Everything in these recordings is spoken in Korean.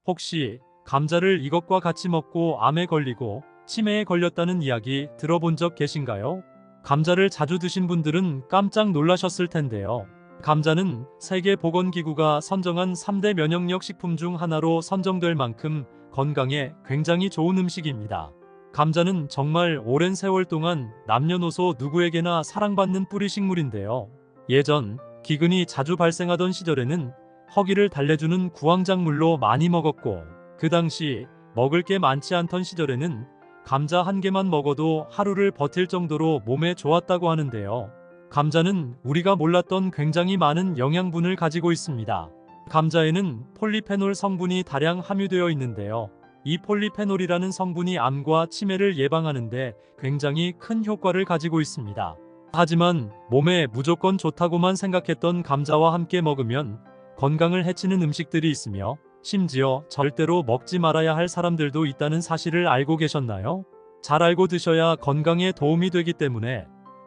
혹시 감자를 이것과 같이 먹고 암에 걸리고 치매에 걸렸다는 이야기 들어본 적 계신가요? 감자를 자주 드신 분들은 깜짝 놀라셨을 텐데요. 감자는 세계보건기구가 선정한 3대 면역력 식품 중 하나로 선정될 만큼 건강에 굉장히 좋은 음식입니다. 감자는 정말 오랜 세월 동안 남녀노소 누구에게나 사랑받는 뿌리식물인데요. 예전 기근이 자주 발생하던 시절에는 허기를 달래주는 구황작물로 많이 먹었고, 그 당시 먹을 게 많지 않던 시절에는 감자 한 개만 먹어도 하루를 버틸 정도로 몸에 좋았다고 하는데요. 감자는 우리가 몰랐던 굉장히 많은 영양분을 가지고 있습니다. 감자에는 폴리페놀 성분이 다량 함유되어 있는데요. 이 폴리페놀이라는 성분이 암과 치매를 예방하는데 굉장히 큰 효과를 가지고 있습니다. 하지만 몸에 무조건 좋다고만 생각했던 감자와 함께 먹으면 건강을 해치는 음식들이 있으며, 심지어 절대로 먹지 말아야 할 사람들도 있다는 사실을 알고 계셨나요? 잘 알고 드셔야 건강에 도움이 되기 때문에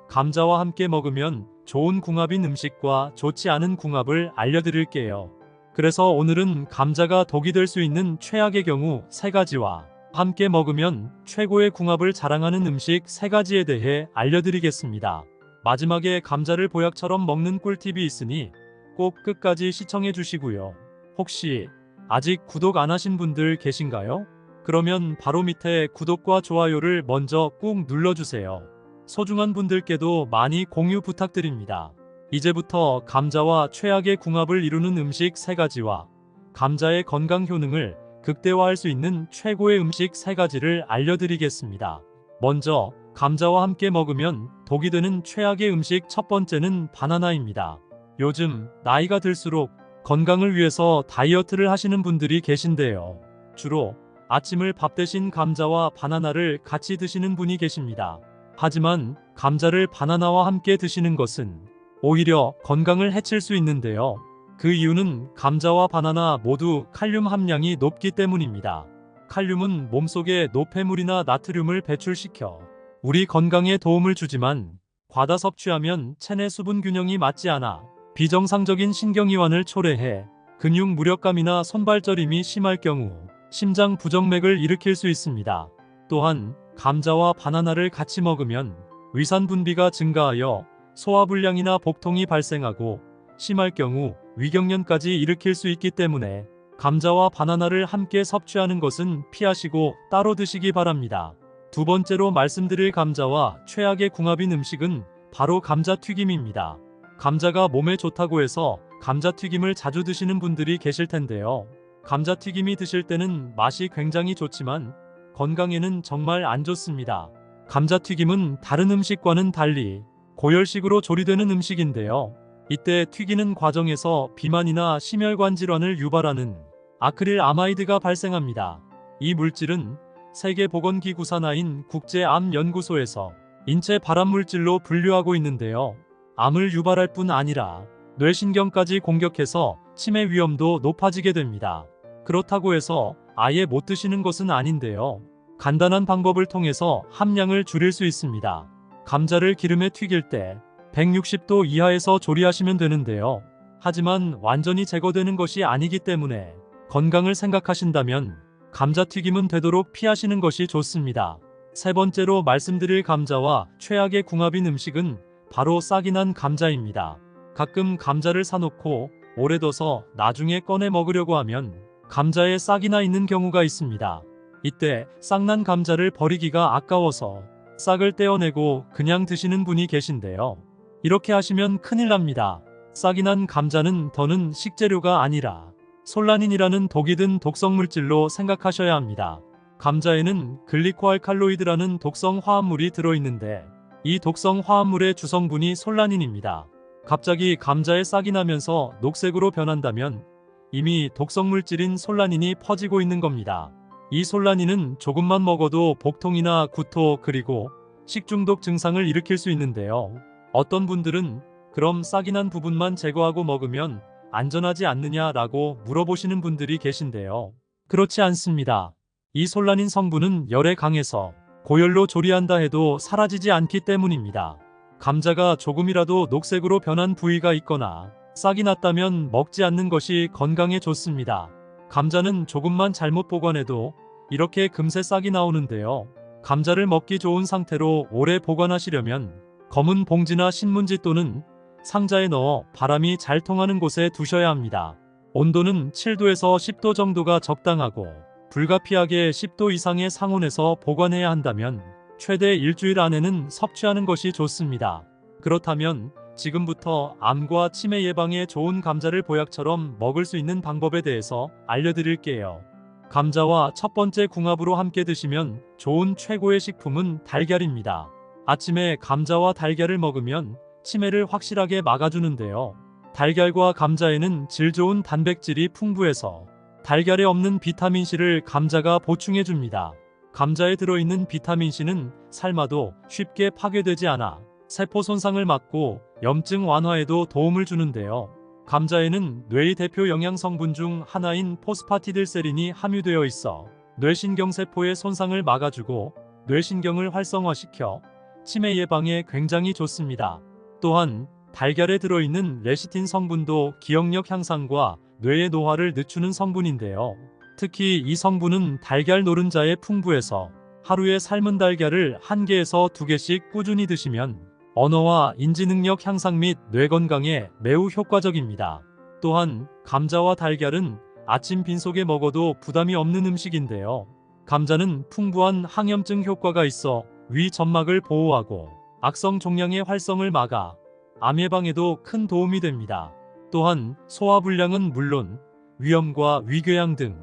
감자와 함께 먹으면 좋은 궁합인 음식과 좋지 않은 궁합을 알려드릴게요. 그래서 오늘은 감자가 독이 될 수 있는 최악의 경우 3가지와 함께 먹으면 최고의 궁합을 자랑하는 음식 3가지에 대해 알려드리겠습니다. 마지막에 감자를 보약처럼 먹는 꿀팁이 있으니 꼭 끝까지 시청해 주시고요. 혹시 아직 구독 안 하신 분들 계신가요? 그러면 바로 밑에 구독과 좋아요를 먼저 꾹 눌러주세요. 소중한 분들께도 많이 공유 부탁드립니다. 이제부터 감자와 최악의 궁합을 이루는 음식 3가지와 감자의 건강 효능을 극대화할 수 있는 최고의 음식 3가지를 알려드리겠습니다. 먼저 감자와 함께 먹으면 독이 되는 최악의 음식 첫 번째는 바나나입니다. 요즘 나이가 들수록 건강을 위해서 다이어트를 하시는 분들이 계신데요. 주로 아침을 밥 대신 감자와 바나나를 같이 드시는 분이 계십니다. 하지만 감자를 바나나와 함께 드시는 것은 오히려 건강을 해칠 수 있는데요. 그 이유는 감자와 바나나 모두 칼륨 함량이 높기 때문입니다. 칼륨은 몸속에 노폐물이나 나트륨을 배출시켜 우리 건강에 도움을 주지만, 과다 섭취하면 체내 수분 균형이 맞지 않아 비정상적인 신경이완을 초래해 근육 무력감이나 손발저림이 심할 경우 심장 부정맥을 일으킬 수 있습니다. 또한 감자와 바나나를 같이 먹으면 위산 분비가 증가하여 소화불량이나 복통이 발생하고 심할 경우 위경련까지 일으킬 수 있기 때문에 감자와 바나나를 함께 섭취하는 것은 피하시고 따로 드시기 바랍니다. 두 번째로 말씀드릴 감자와 최악의 궁합인 음식은 바로 감자튀김입니다. 감자가 몸에 좋다고 해서 감자튀김을 자주 드시는 분들이 계실 텐데요. 감자튀김이 드실 때는 맛이 굉장히 좋지만 건강에는 정말 안 좋습니다. 감자튀김은 다른 음식과는 달리 고열식으로 조리되는 음식인데요. 이때 튀기는 과정에서 비만이나 심혈관 질환을 유발하는 아크릴 아마이드가 발생합니다. 이 물질은 세계보건기구 산하인 국제암연구소에서 인체 발암물질로 분류하고 있는데요. 암을 유발할 뿐 아니라 뇌신경까지 공격해서 치매 위험도 높아지게 됩니다. 그렇다고 해서 아예 못 드시는 것은 아닌데요. 간단한 방법을 통해서 함량을 줄일 수 있습니다. 감자를 기름에 튀길 때 160도 이하에서 조리하시면 되는데요. 하지만 완전히 제거되는 것이 아니기 때문에 건강을 생각하신다면 감자튀김은 되도록 피하시는 것이 좋습니다. 세 번째로 말씀드릴 감자와 최악의 궁합인 음식은 바로 싹이 난 감자입니다. 가끔 감자를 사놓고 오래 둬서 나중에 꺼내 먹으려고 하면 감자에 싹이 나 있는 경우가 있습니다. 이때 싹난 감자를 버리기가 아까워서 싹을 떼어내고 그냥 드시는 분이 계신데요. 이렇게 하시면 큰일 납니다. 싹이 난 감자는 더는 식재료가 아니라 솔라닌이라는 독이 든 독성물질로 생각하셔야 합니다. 감자에는 글리코알칼로이드라는 독성 화합물이 들어있는데 이 독성 화합물의 주성분이 솔라닌입니다. 갑자기 감자에 싹이 나면서 녹색으로 변한다면 이미 독성물질인 솔라닌이 퍼지고 있는 겁니다. 이 솔라닌은 조금만 먹어도 복통이나 구토 그리고 식중독 증상을 일으킬 수 있는데요. 어떤 분들은 그럼 싹이 난 부분만 제거하고 먹으면 안전하지 않느냐라고 물어보시는 분들이 계신데요. 그렇지 않습니다. 이 솔라닌 성분은 열에 강해서 고열로 조리한다 해도 사라지지 않기 때문입니다. 감자가 조금이라도 녹색으로 변한 부위가 있거나 싹이 났다면 먹지 않는 것이 건강에 좋습니다. 감자는 조금만 잘못 보관해도 이렇게 금세 싹이 나오는데요. 감자를 먹기 좋은 상태로 오래 보관하시려면 검은 봉지나 신문지 또는 상자에 넣어 바람이 잘 통하는 곳에 두셔야 합니다. 온도는 7도에서 10도 정도가 적당하고 불가피하게 10도 이상의 상온에서 보관해야 한다면 최대 일주일 안에는 섭취하는 것이 좋습니다. 그렇다면 지금부터 암과 치매 예방에 좋은 감자를 보약처럼 먹을 수 있는 방법에 대해서 알려드릴게요. 감자와 첫 번째 궁합으로 함께 드시면 좋은 최고의 식품은 달걀입니다. 아침에 감자와 달걀을 먹으면 치매를 확실하게 막아주는데요. 달걀과 감자에는 질 좋은 단백질이 풍부해서 달걀에 없는 비타민C를 감자가 보충해줍니다. 감자에 들어있는 비타민C는 삶아도 쉽게 파괴되지 않아 세포 손상을 막고 염증 완화에도 도움을 주는데요. 감자에는 뇌의 대표 영양 성분 중 하나인 포스파티딜세린이 함유되어 있어 뇌신경세포의 손상을 막아주고 뇌신경을 활성화시켜 치매 예방에 굉장히 좋습니다. 또한 달걀에 들어있는 레시틴 성분도 기억력 향상과 뇌의 노화를 늦추는 성분인데요. 특히 이 성분은 달걀 노른자에 풍부해서 하루에 삶은 달걀을 1개에서 2개씩 꾸준히 드시면 언어와 인지 능력 향상 및 뇌 건강에 매우 효과적입니다. 또한 감자와 달걀은 아침 빈속에 먹어도 부담이 없는 음식인데요. 감자는 풍부한 항염증 효과가 있어 위 점막을 보호하고 악성 종양의 활성을 막아 암 예방에도 큰 도움이 됩니다. 또한 소화불량은 물론 위염과 위궤양 등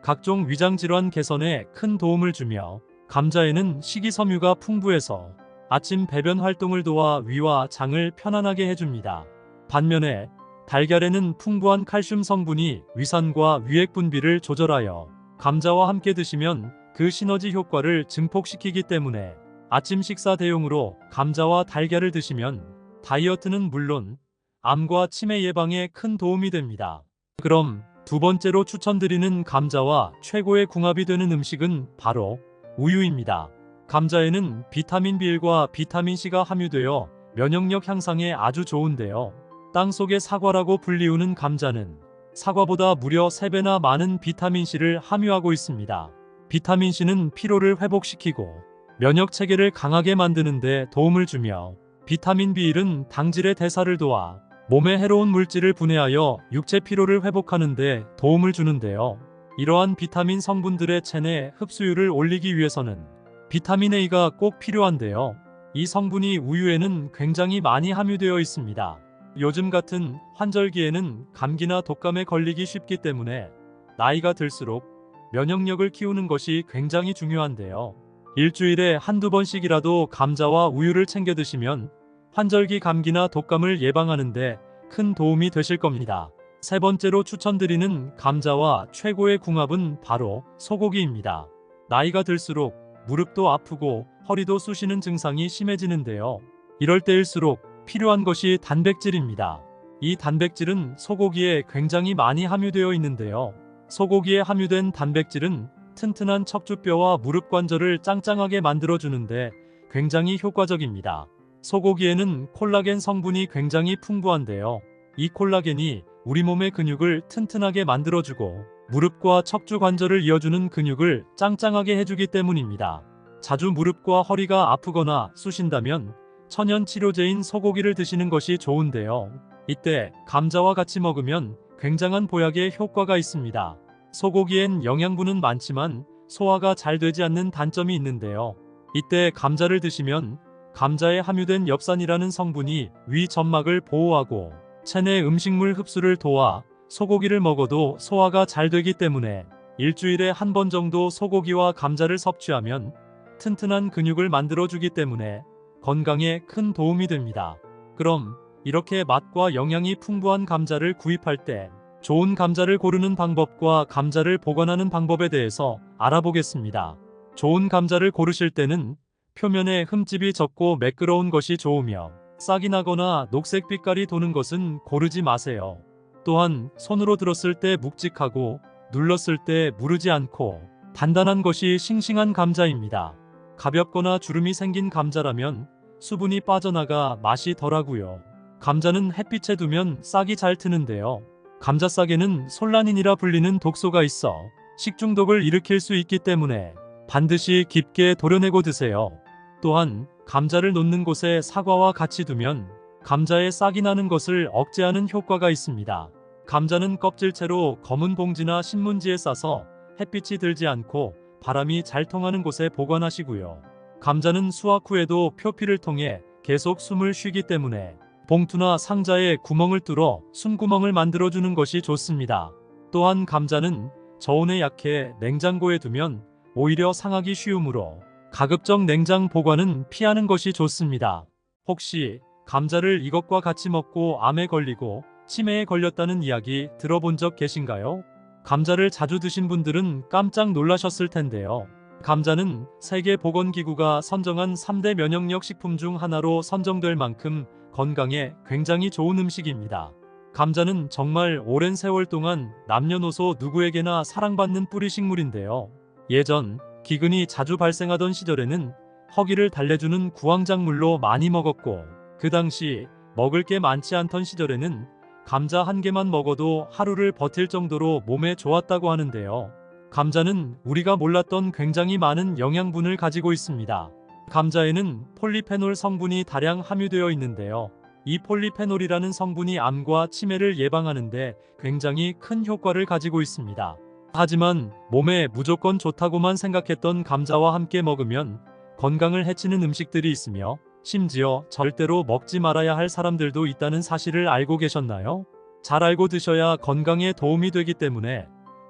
각종 위장질환 개선에 큰 도움을 주며 감자에는 식이섬유가 풍부해서 아침 배변 활동을 도와 위와 장을 편안하게 해줍니다. 반면에 달걀에는 풍부한 칼슘 성분이 위산과 위액 분비를 조절하여 감자와 함께 드시면 그 시너지 효과를 증폭시키기 때문에 아침 식사 대용으로 감자와 달걀을 드시면 다이어트는 물론 암과 치매 예방에 큰 도움이 됩니다. 그럼 두 번째로 추천드리는 감자와 최고의 궁합이 되는 음식은 바로 우유입니다. 감자에는 비타민 B1과 비타민 C가 함유되어 면역력 향상에 아주 좋은데요. 땅속의 사과라고 불리우는 감자는 사과보다 무려 3배나 많은 비타민 C를 함유하고 있습니다. 비타민 C는 피로를 회복시키고 면역 체계를 강하게 만드는 데 도움을 주며 비타민 B1은 당질의 대사를 도와 몸에 해로운 물질을 분해하여 육체 피로를 회복하는 데 도움을 주는데요. 이러한 비타민 성분들의 체내 흡수율을 올리기 위해서는 비타민 A가 꼭 필요한데요. 이 성분이 우유에는 굉장히 많이 함유되어 있습니다. 요즘 같은 환절기에는 감기나 독감에 걸리기 쉽기 때문에 나이가 들수록 면역력을 키우는 것이 굉장히 중요한데요. 일주일에 한두 번씩이라도 감자와 우유를 챙겨 드시면 환절기 감기나 독감을 예방하는데 큰 도움이 되실 겁니다. 세 번째로 추천드리는 감자와 최고의 궁합은 바로 소고기입니다. 나이가 들수록 무릎도 아프고 허리도 쑤시는 증상이 심해지는데요. 이럴 때일수록 필요한 것이 단백질입니다. 이 단백질은 소고기에 굉장히 많이 함유되어 있는데요. 소고기에 함유된 단백질은 튼튼한 척추뼈와 무릎 관절을 짱짱하게 만들어주는데 굉장히 효과적입니다. 소고기에는 콜라겐 성분이 굉장히 풍부한데요. 이 콜라겐이 우리 몸의 근육을 튼튼하게 만들어주고 무릎과 척추 관절을 이어주는 근육을 짱짱하게 해주기 때문입니다. 자주 무릎과 허리가 아프거나 쑤신다면 천연 치료제인 소고기를 드시는 것이 좋은데요. 이때 감자와 같이 먹으면 굉장한 보약의 효과가 있습니다. 소고기엔 영양분은 많지만 소화가 잘 되지 않는 단점이 있는데요. 이때 감자를 드시면 감자에 함유된 엽산이라는 성분이 위 점막을 보호하고 체내 음식물 흡수를 도와 소고기를 먹어도 소화가 잘 되기 때문에 일주일에 한 번 정도 소고기와 감자를 섭취하면 튼튼한 근육을 만들어주기 때문에 건강에 큰 도움이 됩니다. 그럼 이렇게 맛과 영양이 풍부한 감자를 구입할 때 좋은 감자를 고르는 방법과 감자를 보관하는 방법에 대해서 알아보겠습니다. 좋은 감자를 고르실 때는 표면에 흠집이 적고 매끄러운 것이 좋으며 싹이 나거나 녹색 빛깔이 도는 것은 고르지 마세요. 또한 손으로 들었을 때 묵직하고 눌렀을 때 무르지 않고 단단한 것이 싱싱한 감자입니다. 가볍거나 주름이 생긴 감자라면 수분이 빠져나가 맛이 덜하고요. 감자는 햇빛에 두면 싹이 잘 트는데요. 감자싹에는 솔라닌이라 불리는 독소가 있어 식중독을 일으킬 수 있기 때문에 반드시 깊게 도려내고 드세요. 또한 감자를 놓는 곳에 사과와 같이 두면 감자에 싹이 나는 것을 억제하는 효과가 있습니다. 감자는 껍질채로 검은 봉지나 신문지에 싸서 햇빛이 들지 않고 바람이 잘 통하는 곳에 보관하시고요. 감자는 수확 후에도 표피를 통해 계속 숨을 쉬기 때문에 봉투나 상자에 구멍을 뚫어 숨구멍을 만들어주는 것이 좋습니다. 또한 감자는 저온에 약해 냉장고에 두면 오히려 상하기 쉬우므로 가급적 냉장 보관은 피하는 것이 좋습니다. 혹시 감자를 이것과 같이 먹고 암에 걸리고 치매에 걸렸다는 이야기 들어본 적 계신가요? 감자를 자주 드신 분들은 깜짝 놀라셨을 텐데요. 감자는 세계보건기구가 선정한 3대 면역력 식품 중 하나로 선정될 만큼 건강에 굉장히 좋은 음식입니다. 감자는 정말 오랜 세월 동안 남녀노소 누구에게나 사랑받는 뿌리식물인데요. 예전 기근이 자주 발생하던 시절에는 허기를 달래주는 구황작물로 많이 먹었고, 그 당시 먹을 게 많지 않던 시절에는 감자 한 개만 먹어도 하루를 버틸 정도로 몸에 좋았다고 하는데요. 감자는 우리가 몰랐던 굉장히 많은 영양분을 가지고 있습니다. 감자에는 폴리페놀 성분이 다량 함유되어 있는데요. 이 폴리페놀이라는 성분이 암과 치매를 예방하는데 굉장히 큰 효과를 가지고 있습니다. 하지만 몸에 무조건 좋다고만 생각했던 감자와 함께 먹으면 건강을 해치는 음식들이 있으며 심지어 절대로 먹지 말아야 할 사람들도 있다는 사실을 알고 계셨나요? 잘 알고 드셔야 건강에 도움이 되기 때문에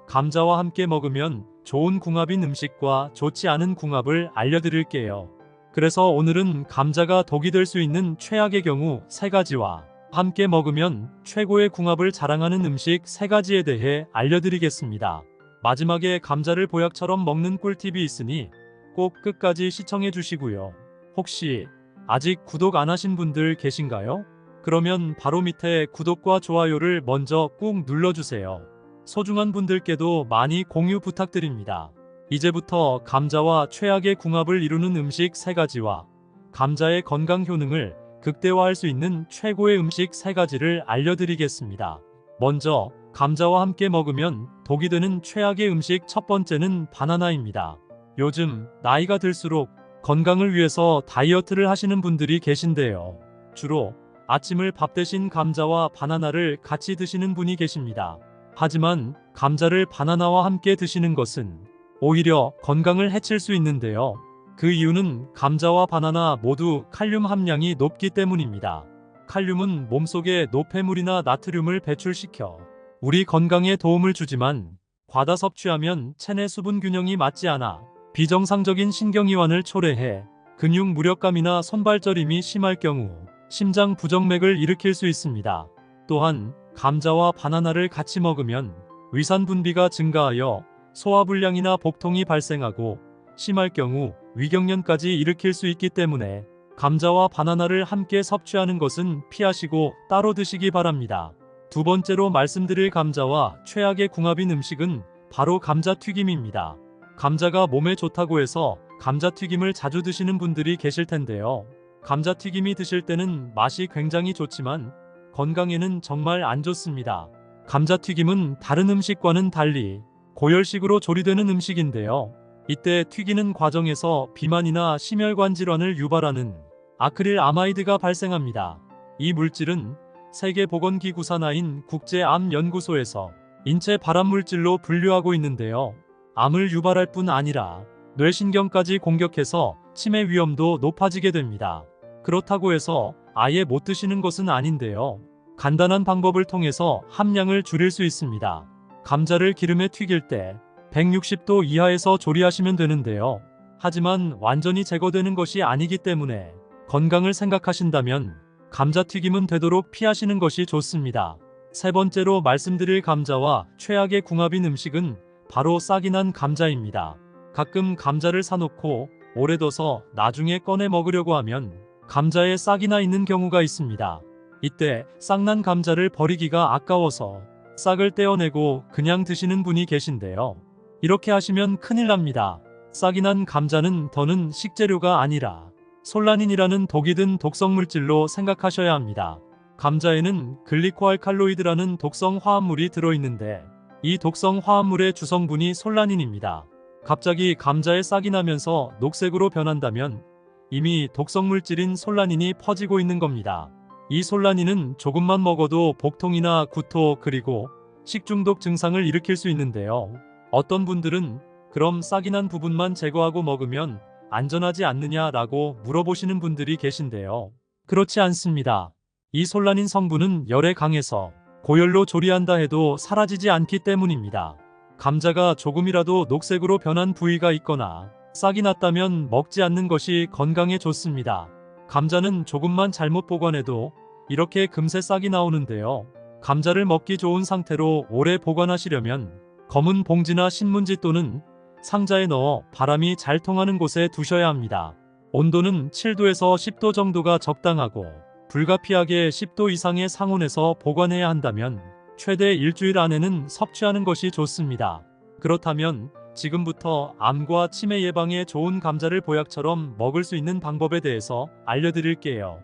감자와 함께 먹으면 좋은 궁합인 음식과 좋지 않은 궁합을 알려드릴게요. 그래서 오늘은 감자가 독이 될 수 있는 최악의 경우 3가지와 함께 먹으면 최고의 궁합을 자랑하는 음식 3가지에 대해 알려드리겠습니다. 마지막에 감자를 보약처럼 먹는 꿀팁이 있으니 꼭 끝까지 시청해 주시고요. 혹시 아직 구독 안 하신 분들 계신가요? 그러면 바로 밑에 구독과 좋아요를 먼저 꾹 눌러주세요. 소중한 분들께도 많이 공유 부탁드립니다. 이제부터 감자와 최악의 궁합을 이루는 음식 3가지와 감자의 건강 효능을 극대화할 수 있는 최고의 음식 3가지를 알려드리겠습니다. 먼저 감자와 함께 먹으면 독이 되는 최악의 음식 첫 번째는 바나나입니다. 요즘 나이가 들수록 건강을 위해서 다이어트를 하시는 분들이 계신데요. 주로 아침을 밥 대신 감자와 바나나를 같이 드시는 분이 계십니다. 하지만 감자를 바나나와 함께 드시는 것은 오히려 건강을 해칠 수 있는데요. 그 이유는 감자와 바나나 모두 칼륨 함량이 높기 때문입니다. 칼륨은 몸속에 노폐물이나 나트륨을 배출시켜 우리 건강에 도움을 주지만 과다 섭취하면 체내 수분 균형이 맞지 않아 비정상적인 신경이완을 초래해 근육 무력감이나 손발저림이 심할 경우 심장 부정맥을 일으킬 수 있습니다. 또한 감자와 바나나를 같이 먹으면 위산 분비가 증가하여 소화불량이나 복통이 발생하고 심할 경우 위경련까지 일으킬 수 있기 때문에 감자와 바나나를 함께 섭취하는 것은 피하시고 따로 드시기 바랍니다. 두 번째로 말씀드릴 감자와 최악의 궁합인 음식은 바로 감자튀김입니다. 감자가 몸에 좋다고 해서 감자튀김을 자주 드시는 분들이 계실 텐데요. 감자튀김이 드실 때는 맛이 굉장히 좋지만 건강에는 정말 안 좋습니다. 감자튀김은 다른 음식과는 달리 고열식으로 조리되는 음식인데요. 이때 튀기는 과정에서 비만이나 심혈관 질환을 유발하는 아크릴 아마이드가 발생합니다. 이 물질은 세계보건기구 산하인 국제암연구소에서 인체 발암물질로 분류하고 있는데요. 암을 유발할 뿐 아니라 뇌신경까지 공격해서 치매 위험도 높아지게 됩니다. 그렇다고 해서 아예 못 드시는 것은 아닌데요. 간단한 방법을 통해서 함량을 줄일 수 있습니다. 감자를 기름에 튀길 때 160도 이하에서 조리하시면 되는데요. 하지만 완전히 제거되는 것이 아니기 때문에 건강을 생각하신다면 감자튀김은 되도록 피하시는 것이 좋습니다. 세 번째로 말씀드릴 감자와 최악의 궁합인 음식은 바로 싹이 난 감자입니다. 가끔 감자를 사놓고 오래 둬서 나중에 꺼내 먹으려고 하면 감자에 싹이 나 있는 경우가 있습니다. 이때 싹난 감자를 버리기가 아까워서 싹을 떼어내고 그냥 드시는 분이 계신데요. 이렇게 하시면 큰일 납니다. 싹이 난 감자는 더는 식재료가 아니라 솔라닌이라는 독이 든 독성물질로 생각하셔야 합니다. 감자에는 글리코알칼로이드라는 독성 화합물이 들어있는데 이 독성 화합물의 주성분이 솔라닌입니다. 갑자기 감자에 싹이 나면서 녹색으로 변한다면 이미 독성 물질인 솔라닌이 퍼지고 있는 겁니다. 이 솔라닌은 조금만 먹어도 복통이나 구토 그리고 식중독 증상을 일으킬 수 있는데요. 어떤 분들은 그럼 싹이 난 부분만 제거하고 먹으면 안전하지 않느냐라고 물어보시는 분들이 계신데요. 그렇지 않습니다. 이 솔라닌 성분은 열에 강해서 고열로 조리한다 해도 사라지지 않기 때문입니다. 감자가 조금이라도 녹색으로 변한 부위가 있거나 싹이 났다면 먹지 않는 것이 건강에 좋습니다. 감자는 조금만 잘못 보관해도 이렇게 금세 싹이 나오는데요. 감자를 먹기 좋은 상태로 오래 보관하시려면 검은 봉지나 신문지 또는 상자에 넣어 바람이 잘 통하는 곳에 두셔야 합니다. 온도는 7도에서 10도 정도가 적당하고 불가피하게 10도 이상의 상온에서 보관해야 한다면 최대 일주일 안에는 섭취하는 것이 좋습니다. 그렇다면 지금부터 암과 치매 예방에 좋은 감자를 보약처럼 먹을 수 있는 방법에 대해서 알려드릴게요.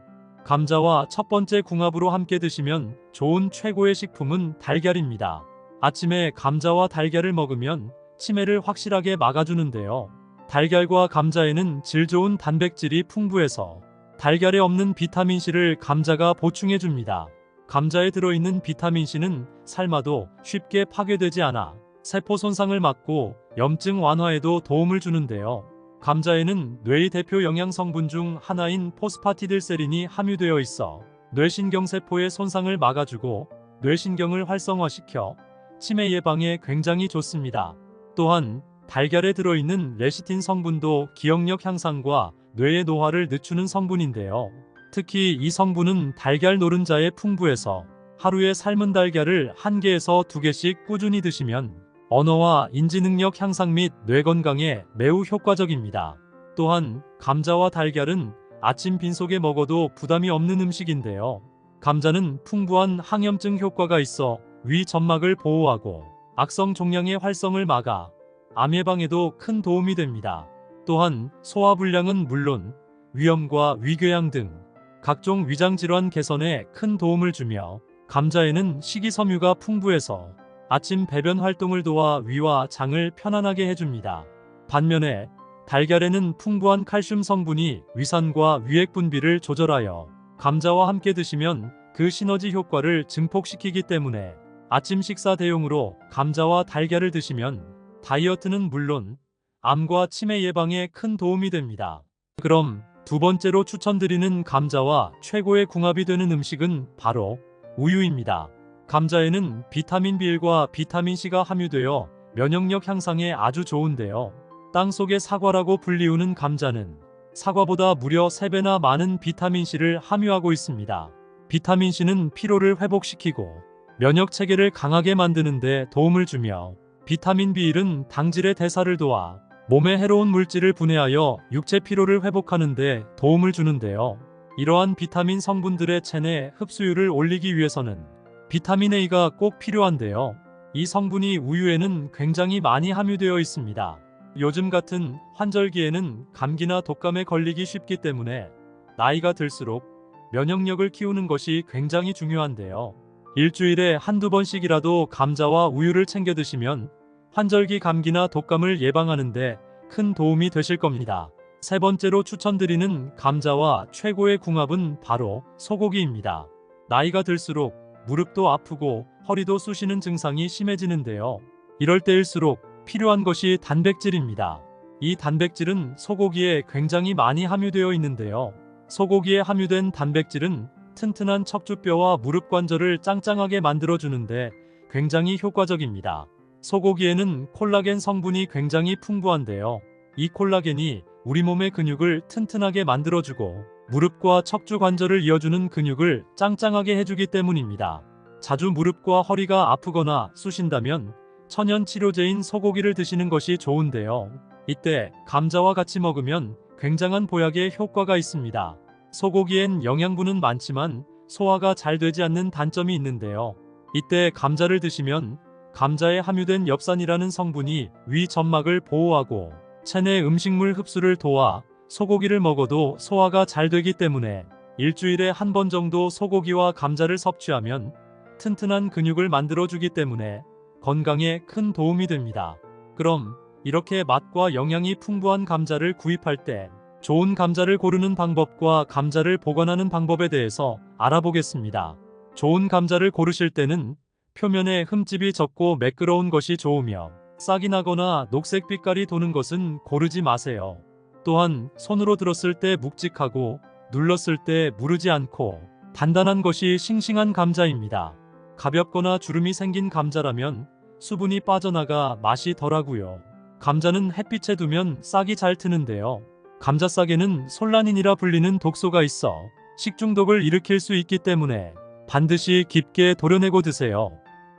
감자와 첫 번째 궁합으로 함께 드시면 좋은 최고의 식품은 달걀입니다. 아침에 감자와 달걀을 먹으면 치매를 확실하게 막아주는데요. 달걀과 감자에는 질 좋은 단백질이 풍부해서 달걀에 없는 비타민C를 감자가 보충해줍니다. 감자에 들어있는 비타민C는 삶아도 쉽게 파괴되지 않아 세포 손상을 막고 염증 완화에도 도움을 주는데요. 감자에는 뇌의 대표 영양 성분 중 하나인 포스파티딜세린이 함유되어 있어 뇌신경세포의 손상을 막아주고 뇌신경을 활성화시켜 치매 예방에 굉장히 좋습니다. 또한 달걀에 들어있는 레시틴 성분도 기억력 향상과 뇌의 노화를 늦추는 성분인데요. 특히 이 성분은 달걀 노른자에 풍부해서 하루에 삶은 달걀을 1개에서 2개씩 꾸준히 드시면 언어와 인지 능력 향상 및 뇌 건강에 매우 효과적입니다. 또한 감자와 달걀은 아침 빈속에 먹어도 부담이 없는 음식인데요. 감자는 풍부한 항염증 효과가 있어 위 점막을 보호하고 악성 종양의 활성을 막아 암 예방에도 큰 도움이 됩니다. 또한 소화불량은 물론 위염과 위궤양 등 각종 위장질환 개선에 큰 도움을 주며 감자에는 식이섬유가 풍부해서 아침 배변 활동을 도와 위와 장을 편안하게 해줍니다. 반면에 달걀에는 풍부한 칼슘 성분이 위산과 위액 분비를 조절하여 감자와 함께 드시면 그 시너지 효과를 증폭시키기 때문에 아침 식사 대용으로 감자와 달걀을 드시면 다이어트는 물론 암과 치매 예방에 큰 도움이 됩니다. 그럼 두 번째로 추천드리는 감자와 최고의 궁합이 되는 음식은 바로 우유입니다. 감자에는 비타민 B1과 비타민 C가 함유되어 면역력 향상에 아주 좋은데요. 땅속의 사과라고 불리우는 감자는 사과보다 무려 3배나 많은 비타민 C를 함유하고 있습니다. 비타민 C는 피로를 회복시키고 면역 체계를 강하게 만드는 데 도움을 주며 비타민 B1은 당질의 대사를 도와 몸에 해로운 물질을 분해하여 육체 피로를 회복하는 데 도움을 주는데요. 이러한 비타민 성분들의 체내 흡수율을 올리기 위해서는 비타민 A가 꼭 필요한데요. 이 성분이 우유에는 굉장히 많이 함유되어 있습니다. 요즘 같은 환절기에는 감기나 독감에 걸리기 쉽기 때문에 나이가 들수록 면역력을 키우는 것이 굉장히 중요한데요. 일주일에 한두 번씩이라도 감자와 우유를 챙겨 드시면 환절기 감기나 독감을 예방하는데 큰 도움이 되실 겁니다. 세 번째로 추천드리는 감자와 최고의 궁합은 바로 소고기입니다. 나이가 들수록 무릎도 아프고 허리도 쑤시는 증상이 심해지는데요. 이럴 때일수록 필요한 것이 단백질입니다. 이 단백질은 소고기에 굉장히 많이 함유되어 있는데요. 소고기에 함유된 단백질은 튼튼한 척추뼈와 무릎 관절을 짱짱하게 만들어주는데 굉장히 효과적입니다. 소고기에는 콜라겐 성분이 굉장히 풍부한데요. 이 콜라겐이 우리 몸의 근육을 튼튼하게 만들어주고 무릎과 척추 관절을 이어주는 근육을 짱짱하게 해주기 때문입니다. 자주 무릎과 허리가 아프거나 쑤신다면 천연 치료제인 소고기를 드시는 것이 좋은데요. 이때 감자와 같이 먹으면 굉장한 보약의 효과가 있습니다. 소고기엔 영양분은 많지만 소화가 잘 되지 않는 단점이 있는데요. 이때 감자를 드시면 감자에 함유된 엽산이라는 성분이 위 점막을 보호하고 체내 음식물 흡수를 도와 소고기를 먹어도 소화가 잘 되기 때문에 일주일에 한 번 정도 소고기와 감자를 섭취하면 튼튼한 근육을 만들어주기 때문에 건강에 큰 도움이 됩니다. 그럼 이렇게 맛과 영양이 풍부한 감자를 구입할 때 좋은 감자를 고르는 방법과 감자를 보관하는 방법에 대해서 알아보겠습니다. 좋은 감자를 고르실 때는 표면에 흠집이 적고 매끄러운 것이 좋으며 싹이 나거나 녹색 빛깔이 도는 것은 고르지 마세요. 또한 손으로 들었을 때 묵직하고 눌렀을 때 무르지 않고 단단한 것이 싱싱한 감자입니다. 가볍거나 주름이 생긴 감자라면 수분이 빠져나가 맛이 덜하고요. 감자는 햇빛에 두면 싹이 잘 트는데요. 감자싹에는 솔라닌이라 불리는 독소가 있어 식중독을 일으킬 수 있기 때문에 반드시 깊게 도려내고 드세요.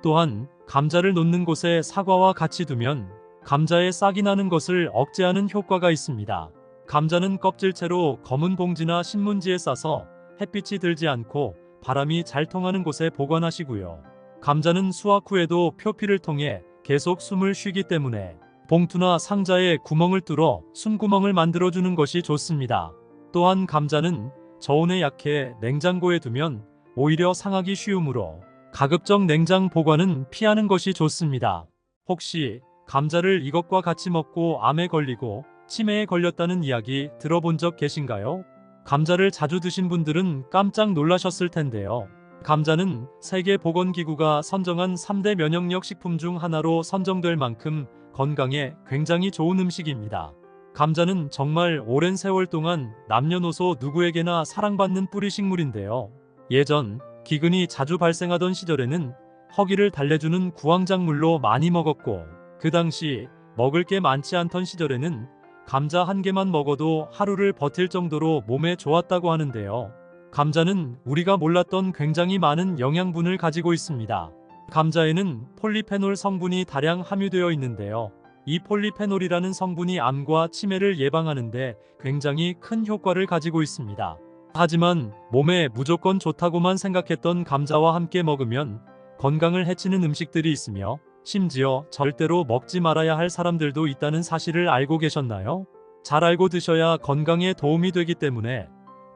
또한 감자를 놓는 곳에 사과와 같이 두면 감자에 싹이 나는 것을 억제하는 효과가 있습니다. 감자는 껍질채로 검은 봉지나 신문지에 싸서 햇빛이 들지 않고 바람이 잘 통하는 곳에 보관하시고요. 감자는 수확 후에도 표피를 통해 계속 숨을 쉬기 때문에 봉투나 상자에 구멍을 뚫어 숨구멍을 만들어주는 것이 좋습니다. 또한 감자는 저온에 약해 냉장고에 두면 오히려 상하기 쉬우므로 가급적 냉장 보관은 피하는 것이 좋습니다. 혹시 감자를 이것과 같이 먹고 암에 걸리고 치매에 걸렸다는 이야기 들어본 적 계신가요? 감자를 자주 드신 분들은 깜짝 놀라셨을 텐데요. 감자는 세계보건기구가 선정한 3대 면역력 식품 중 하나로 선정될 만큼 건강에 굉장히 좋은 음식입니다. 감자는 정말 오랜 세월 동안 남녀노소 누구에게나 사랑받는 뿌리식물인데요. 예전 기근이 자주 발생하던 시절에는 허기를 달래주는 구황작물로 많이 먹었고, 그 당시 먹을 게 많지 않던 시절에는 감자 한 개만 먹어도 하루를 버틸 정도로 몸에 좋았다고 하는데요. 감자는 우리가 몰랐던 굉장히 많은 영양분을 가지고 있습니다. 감자에는 폴리페놀 성분이 다량 함유되어 있는데요. 이 폴리페놀이라는 성분이 암과 치매를 예방하는데 굉장히 큰 효과를 가지고 있습니다. 하지만 몸에 무조건 좋다고만 생각했던 감자와 함께 먹으면 건강을 해치는 음식들이 있으며 심지어 절대로 먹지 말아야 할 사람들도 있다는 사실을 알고 계셨나요? 잘 알고 드셔야 건강에 도움이 되기 때문에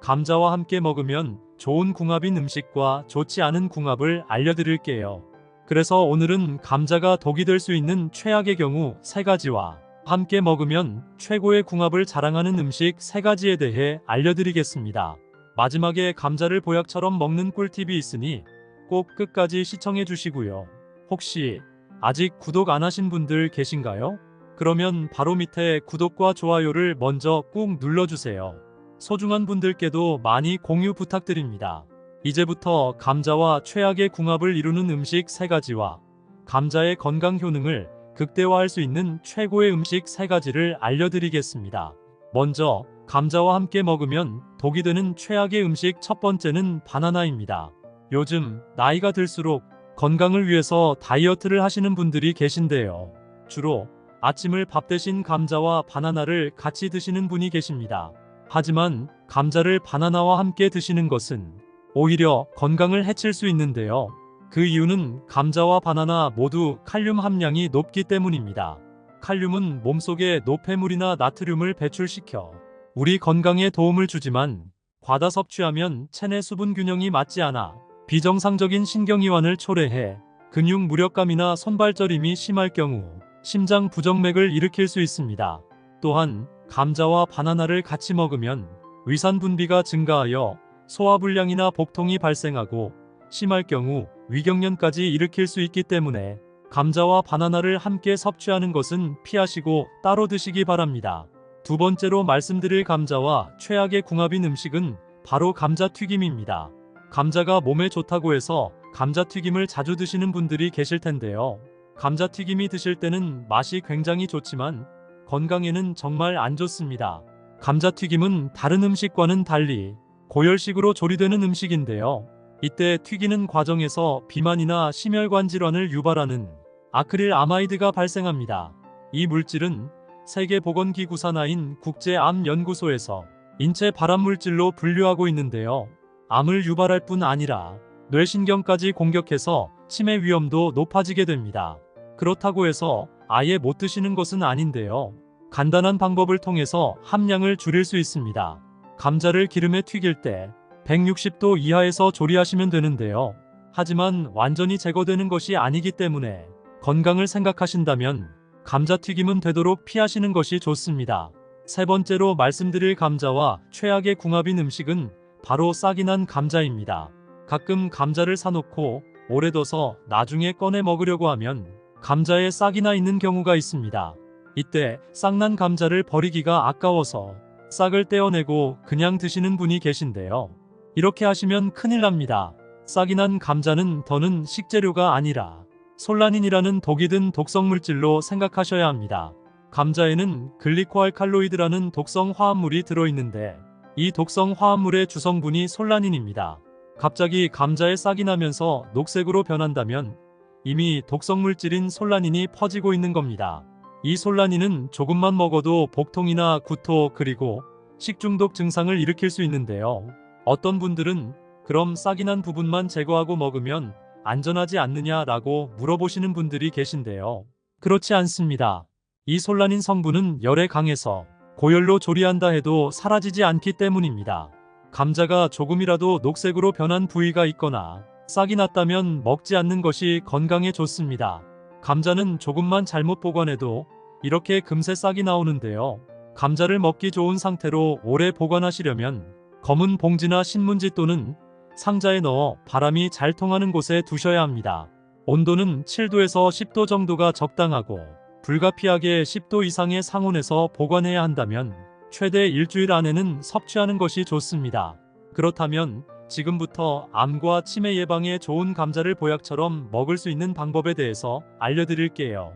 감자와 함께 먹으면 좋은 궁합인 음식과 좋지 않은 궁합을 알려드릴게요. 그래서 오늘은 감자가 독이 될 수 있는 최악의 경우 3가지와 함께 먹으면 최고의 궁합을 자랑하는 음식 3가지에 대해 알려드리겠습니다. 마지막에 감자를 보약처럼 먹는 꿀팁이 있으니 꼭 끝까지 시청해 주시고요. 혹시 아직 구독 안 하신 분들 계신가요? 그러면 바로 밑에 구독과 좋아요를 먼저 꾹 눌러주세요. 소중한 분들께도 많이 공유 부탁드립니다. 이제부터 감자와 최악의 궁합을 이루는 음식 3가지와 감자의 건강 효능을 극대화할 수 있는 최고의 음식 3가지를 알려드리겠습니다. 먼저 감자와 함께 먹으면 독이 되는 최악의 음식 첫 번째는 바나나입니다. 요즘 나이가 들수록 건강을 위해서 다이어트를 하시는 분들이 계신데요. 주로 아침을 밥 대신 감자와 바나나를 같이 드시는 분이 계십니다. 하지만 감자를 바나나와 함께 드시는 것은 오히려 건강을 해칠 수 있는데요. 그 이유는 감자와 바나나 모두 칼륨 함량이 높기 때문입니다. 칼륨은 몸속에 노폐물이나 나트륨을 배출시켜 우리 건강에 도움을 주지만 과다 섭취하면 체내 수분 균형이 맞지 않아 비정상적인 신경이완을 초래해 근육 무력감이나 손발저림이 심할 경우 심장 부정맥을 일으킬 수 있습니다. 또한 감자와 바나나를 같이 먹으면 위산 분비가 증가하여 소화불량이나 복통이 발생하고 심할 경우 위경련까지 일으킬 수 있기 때문에 감자와 바나나를 함께 섭취하는 것은 피하시고 따로 드시기 바랍니다. 두 번째로 말씀드릴 감자와 최악의 궁합인 음식은 바로 감자튀김입니다. 감자가 몸에 좋다고 해서 감자튀김을 자주 드시는 분들이 계실 텐데요. 감자튀김이 드실 때는 맛이 굉장히 좋지만 건강에는 정말 안 좋습니다. 감자튀김은 다른 음식과는 달리 고열식으로 조리되는 음식인데요. 이때 튀기는 과정에서 비만이나 심혈관 질환을 유발하는 아크릴 아마이드가 발생합니다. 이 물질은 세계보건기구 산하인 국제암연구소에서 인체 발암물질로 분류하고 있는데요. 암을 유발할 뿐 아니라 뇌신경까지 공격해서 치매 위험도 높아지게 됩니다. 그렇다고 해서 아예 못 드시는 것은 아닌데요. 간단한 방법을 통해서 함량을 줄일 수 있습니다. 감자를 기름에 튀길 때 160도 이하에서 조리하시면 되는데요. 하지만 완전히 제거되는 것이 아니기 때문에 건강을 생각하신다면 감자튀김은 되도록 피하시는 것이 좋습니다. 세 번째로 말씀드릴 감자와 최악의 궁합인 음식은 바로 싹이 난 감자입니다. 가끔 감자를 사놓고 오래 둬서 나중에 꺼내 먹으려고 하면 감자에 싹이 나 있는 경우가 있습니다. 이때 싹난 감자를 버리기가 아까워서 싹을 떼어내고 그냥 드시는 분이 계신데요. 이렇게 하시면 큰일 납니다. 싹이 난 감자는 더는 식재료가 아니라 솔라닌이라는 독이 든 독성 물질로 생각하셔야 합니다. 감자에는 글리코알칼로이드라는 독성 화합물이 들어있는데 이 독성 화합물의 주성분이 솔라닌입니다. 갑자기 감자에 싹이 나면서 녹색으로 변한다면 이미 독성 물질인 솔라닌이 퍼지고 있는 겁니다. 이 솔라닌은 조금만 먹어도 복통이나 구토 그리고 식중독 증상을 일으킬 수 있는데요. 어떤 분들은 그럼 싹이 난 부분만 제거하고 먹으면 안전하지 않느냐라고 물어보시는 분들이 계신데요. 그렇지 않습니다. 이 솔라닌 성분은 열에 강해서 고열로 조리한다 해도 사라지지 않기 때문입니다. 감자가 조금이라도 녹색으로 변한 부위가 있거나 싹이 났다면 먹지 않는 것이 건강에 좋습니다. 감자는 조금만 잘못 보관해도 이렇게 금세 싹이 나오는데요. 감자를 먹기 좋은 상태로 오래 보관하시려면 검은 봉지나 신문지 또는 상자에 넣어 바람이 잘 통하는 곳에 두셔야 합니다. 온도는 7도에서 10도 정도가 적당하고 불가피하게 10도 이상의 상온에서 보관해야 한다면 최대 일주일 안에는 섭취하는 것이 좋습니다. 그렇다면 지금부터 암과 치매 예방에 좋은 감자를 보약처럼 먹을 수 있는 방법에 대해서 알려드릴게요.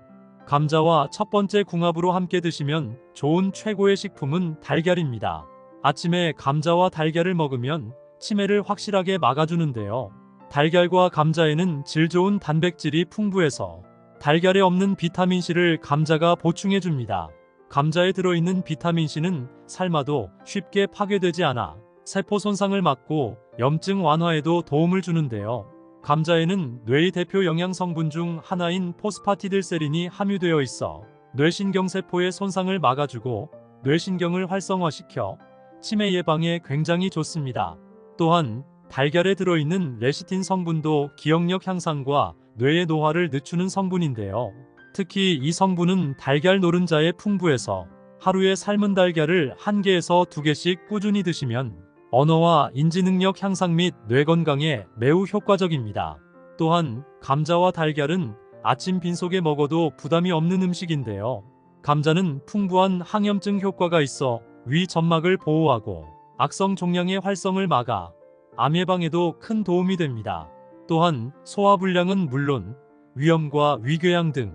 감자와 첫 번째 궁합으로 함께 드시면 좋은 최고의 식품은 달걀입니다. 아침에 감자와 달걀을 먹으면 치매를 확실하게 막아주는데요. 달걀과 감자에는 질 좋은 단백질이 풍부해서 달걀에 없는 비타민C를 감자가 보충해줍니다. 감자에 들어있는 비타민C는 삶아도 쉽게 파괴되지 않아 세포 손상을 막고 염증 완화에도 도움을 주는데요. 감자에는 뇌의 대표 영양 성분 중 하나인 포스파티딜세린이 함유되어 있어 뇌신경세포의 손상을 막아주고 뇌신경을 활성화시켜 치매 예방에 굉장히 좋습니다. 또한 달걀에 들어있는 레시틴 성분도 기억력 향상과 뇌의 노화를 늦추는 성분인데요. 특히 이 성분은 달걀 노른자에 풍부해서 하루에 삶은 달걀을 1개에서 2개씩 꾸준히 드시면 언어와 인지 능력 향상 및 뇌 건강에 매우 효과적입니다. 또한 감자와 달걀은 아침 빈속에 먹어도 부담이 없는 음식인데요. 감자는 풍부한 항염증 효과가 있어 위 점막을 보호하고 악성 종양의 활성을 막아 암 예방에도 큰 도움이 됩니다. 또한 소화불량은 물론 위염과 위궤양 등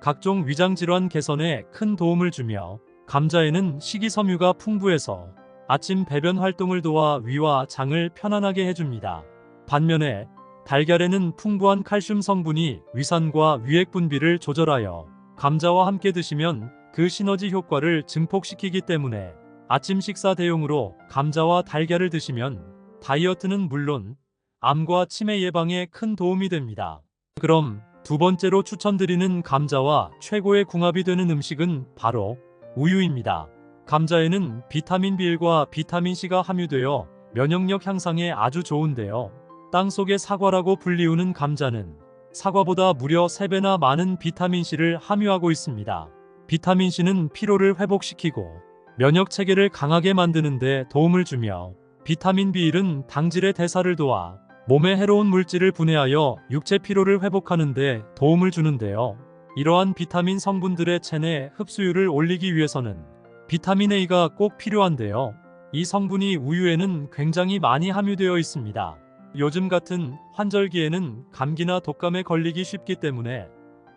각종 위장질환 개선에 큰 도움을 주며 감자에는 식이섬유가 풍부해서 아침 배변 활동을 도와 위와 장을 편안하게 해줍니다. 반면에 달걀에는 풍부한 칼슘 성분이 위산과 위액 분비를 조절하여 감자와 함께 드시면 그 시너지 효과를 증폭시키기 때문에 아침 식사 대용으로 감자와 달걀을 드시면 다이어트는 물론 암과 치매 예방에 큰 도움이 됩니다. 그럼 두 번째로 추천드리는 감자와 최고의 궁합이 되는 음식은 바로 우유입니다. 감자에는 비타민 B1과 비타민 C가 함유되어 면역력 향상에 아주 좋은데요. 땅속의 사과라고 불리우는 감자는 사과보다 무려 3배나 많은 비타민 C를 함유하고 있습니다. 비타민 C는 피로를 회복시키고 면역 체계를 강하게 만드는 데 도움을 주며 비타민 B1은 당질의 대사를 도와 몸에 해로운 물질을 분해하여 육체 피로를 회복하는 데 도움을 주는데요. 이러한 비타민 성분들의 체내 흡수율을 올리기 위해서는 비타민 A가 꼭 필요한데요. 이 성분이 우유에는 굉장히 많이 함유되어 있습니다. 요즘 같은 환절기에는 감기나 독감에 걸리기 쉽기 때문에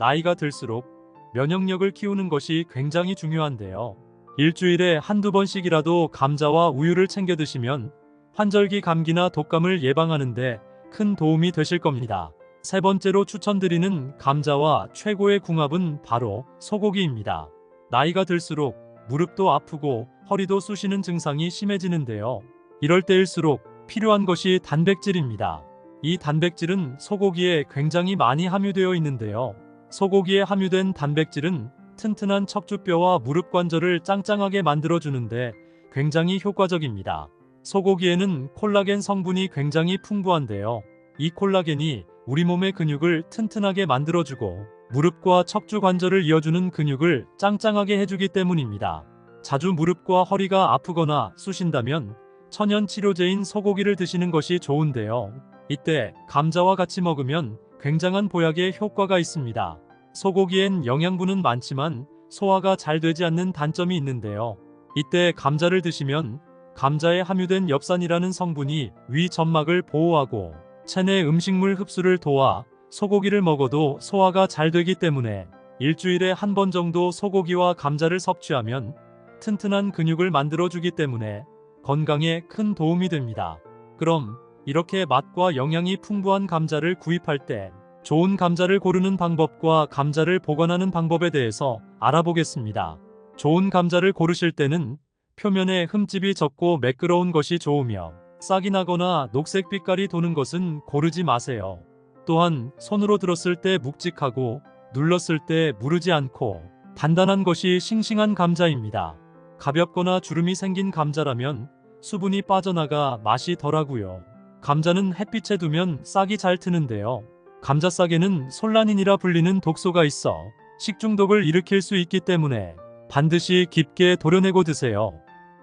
나이가 들수록 면역력을 키우는 것이 굉장히 중요한데요. 일주일에 한두 번씩이라도 감자와 우유를 챙겨 드시면 환절기 감기나 독감을 예방하는데 큰 도움이 되실 겁니다. 세 번째로 추천드리는 감자와 최고의 궁합은 바로 소고기입니다. 나이가 들수록 무릎도 아프고 허리도 쑤시는 증상이 심해지는데요. 이럴 때일수록 필요한 것이 단백질입니다. 이 단백질은 소고기에 굉장히 많이 함유되어 있는데요. 소고기에 함유된 단백질은 튼튼한 척추뼈와 무릎 관절을 짱짱하게 만들어주는데 굉장히 효과적입니다. 소고기에는 콜라겐 성분이 굉장히 풍부한데요. 이 콜라겐이 우리 몸의 근육을 튼튼하게 만들어주고 무릎과 척추 관절을 이어주는 근육을 짱짱하게 해주기 때문입니다. 자주 무릎과 허리가 아프거나 쑤신다면 천연 치료제인 소고기를 드시는 것이 좋은데요. 이때 감자와 같이 먹으면 굉장한 보약의 효과가 있습니다. 소고기엔 영양분은 많지만 소화가 잘 되지 않는 단점이 있는데요. 이때 감자를 드시면 감자에 함유된 엽산이라는 성분이 위 점막을 보호하고 체내 음식물 흡수를 도와 소고기를 먹어도 소화가 잘 되기 때문에 일주일에 한 번 정도 소고기와 감자를 섭취하면 튼튼한 근육을 만들어주기 때문에 건강에 큰 도움이 됩니다. 그럼 이렇게 맛과 영양이 풍부한 감자를 구입할 때 좋은 감자를 고르는 방법과 감자를 보관하는 방법에 대해서 알아보겠습니다. 좋은 감자를 고르실 때는 표면에 흠집이 적고 매끄러운 것이 좋으며 싹이 나거나 녹색 빛깔이 도는 것은 고르지 마세요. 또한 손으로 들었을 때 묵직하고 눌렀을 때 무르지 않고 단단한 것이 싱싱한 감자입니다. 가볍거나 주름이 생긴 감자라면 수분이 빠져나가 맛이 덜하고요. 감자는 햇빛에 두면 싹이 잘 트는데요. 감자싹에는 솔라닌이라 불리는 독소가 있어 식중독을 일으킬 수 있기 때문에 반드시 깊게 도려내고 드세요.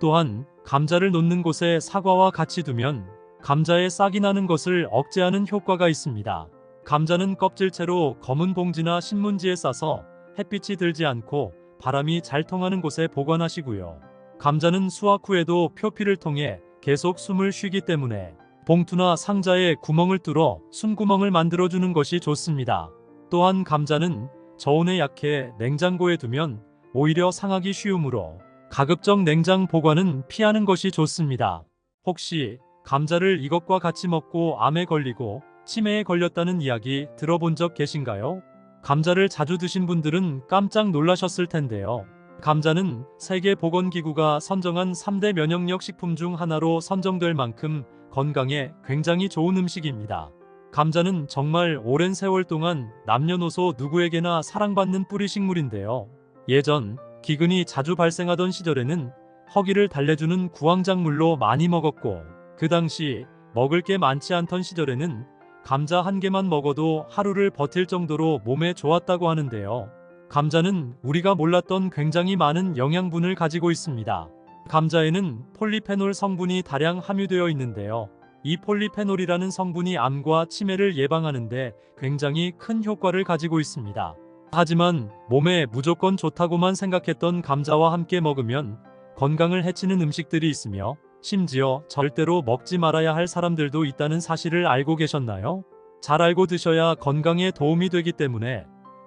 또한 감자를 놓는 곳에 사과와 같이 두면 감자에 싹이 나는 것을 억제하는 효과가 있습니다. 감자는 껍질채로 검은 봉지나 신문지에 싸서 햇빛이 들지 않고 바람이 잘 통하는 곳에 보관하시고요. 감자는 수확 후에도 표피를 통해 계속 숨을 쉬기 때문에 봉투나 상자에 구멍을 뚫어 숨구멍을 만들어주는 것이 좋습니다. 또한 감자는 저온에 약해 냉장고에 두면 오히려 상하기 쉬우므로 가급적 냉장 보관은 피하는 것이 좋습니다. 혹시 감자를 이것과 같이 먹고 암에 걸리고 치매에 걸렸다는 이야기 들어본 적 계신가요? 감자를 자주 드신 분들은 깜짝 놀라셨을 텐데요. 감자는 세계보건기구가 선정한 3대 면역력 식품 중 하나로 선정될 만큼 건강에 굉장히 좋은 음식입니다. 감자는 정말 오랜 세월 동안 남녀노소 누구에게나 사랑받는 뿌리식물인데요. 예전 기근이 자주 발생하던 시절에는 허기를 달래주는 구황작물로 많이 먹었고, 그 당시 먹을 게 많지 않던 시절에는 감자 한 개만 먹어도 하루를 버틸 정도로 몸에 좋았다고 하는데요. 감자는 우리가 몰랐던 굉장히 많은 영양분을 가지고 있습니다. 감자에는 폴리페놀 성분이 다량 함유되어 있는데요. 이 폴리페놀이라는 성분이 암과 치매를 예방하는데 굉장히 큰 효과를 가지고 있습니다. 하지만 몸에 무조건 좋다고만 생각했던 감자와 함께 먹으면 건강을 해치는 음식들이 있으며 심지어 절대로 먹지 말아야 할 사람들도 있다는 사실을 알고 계셨나요? 잘 알고 드셔야 건강에 도움이 되기 때문에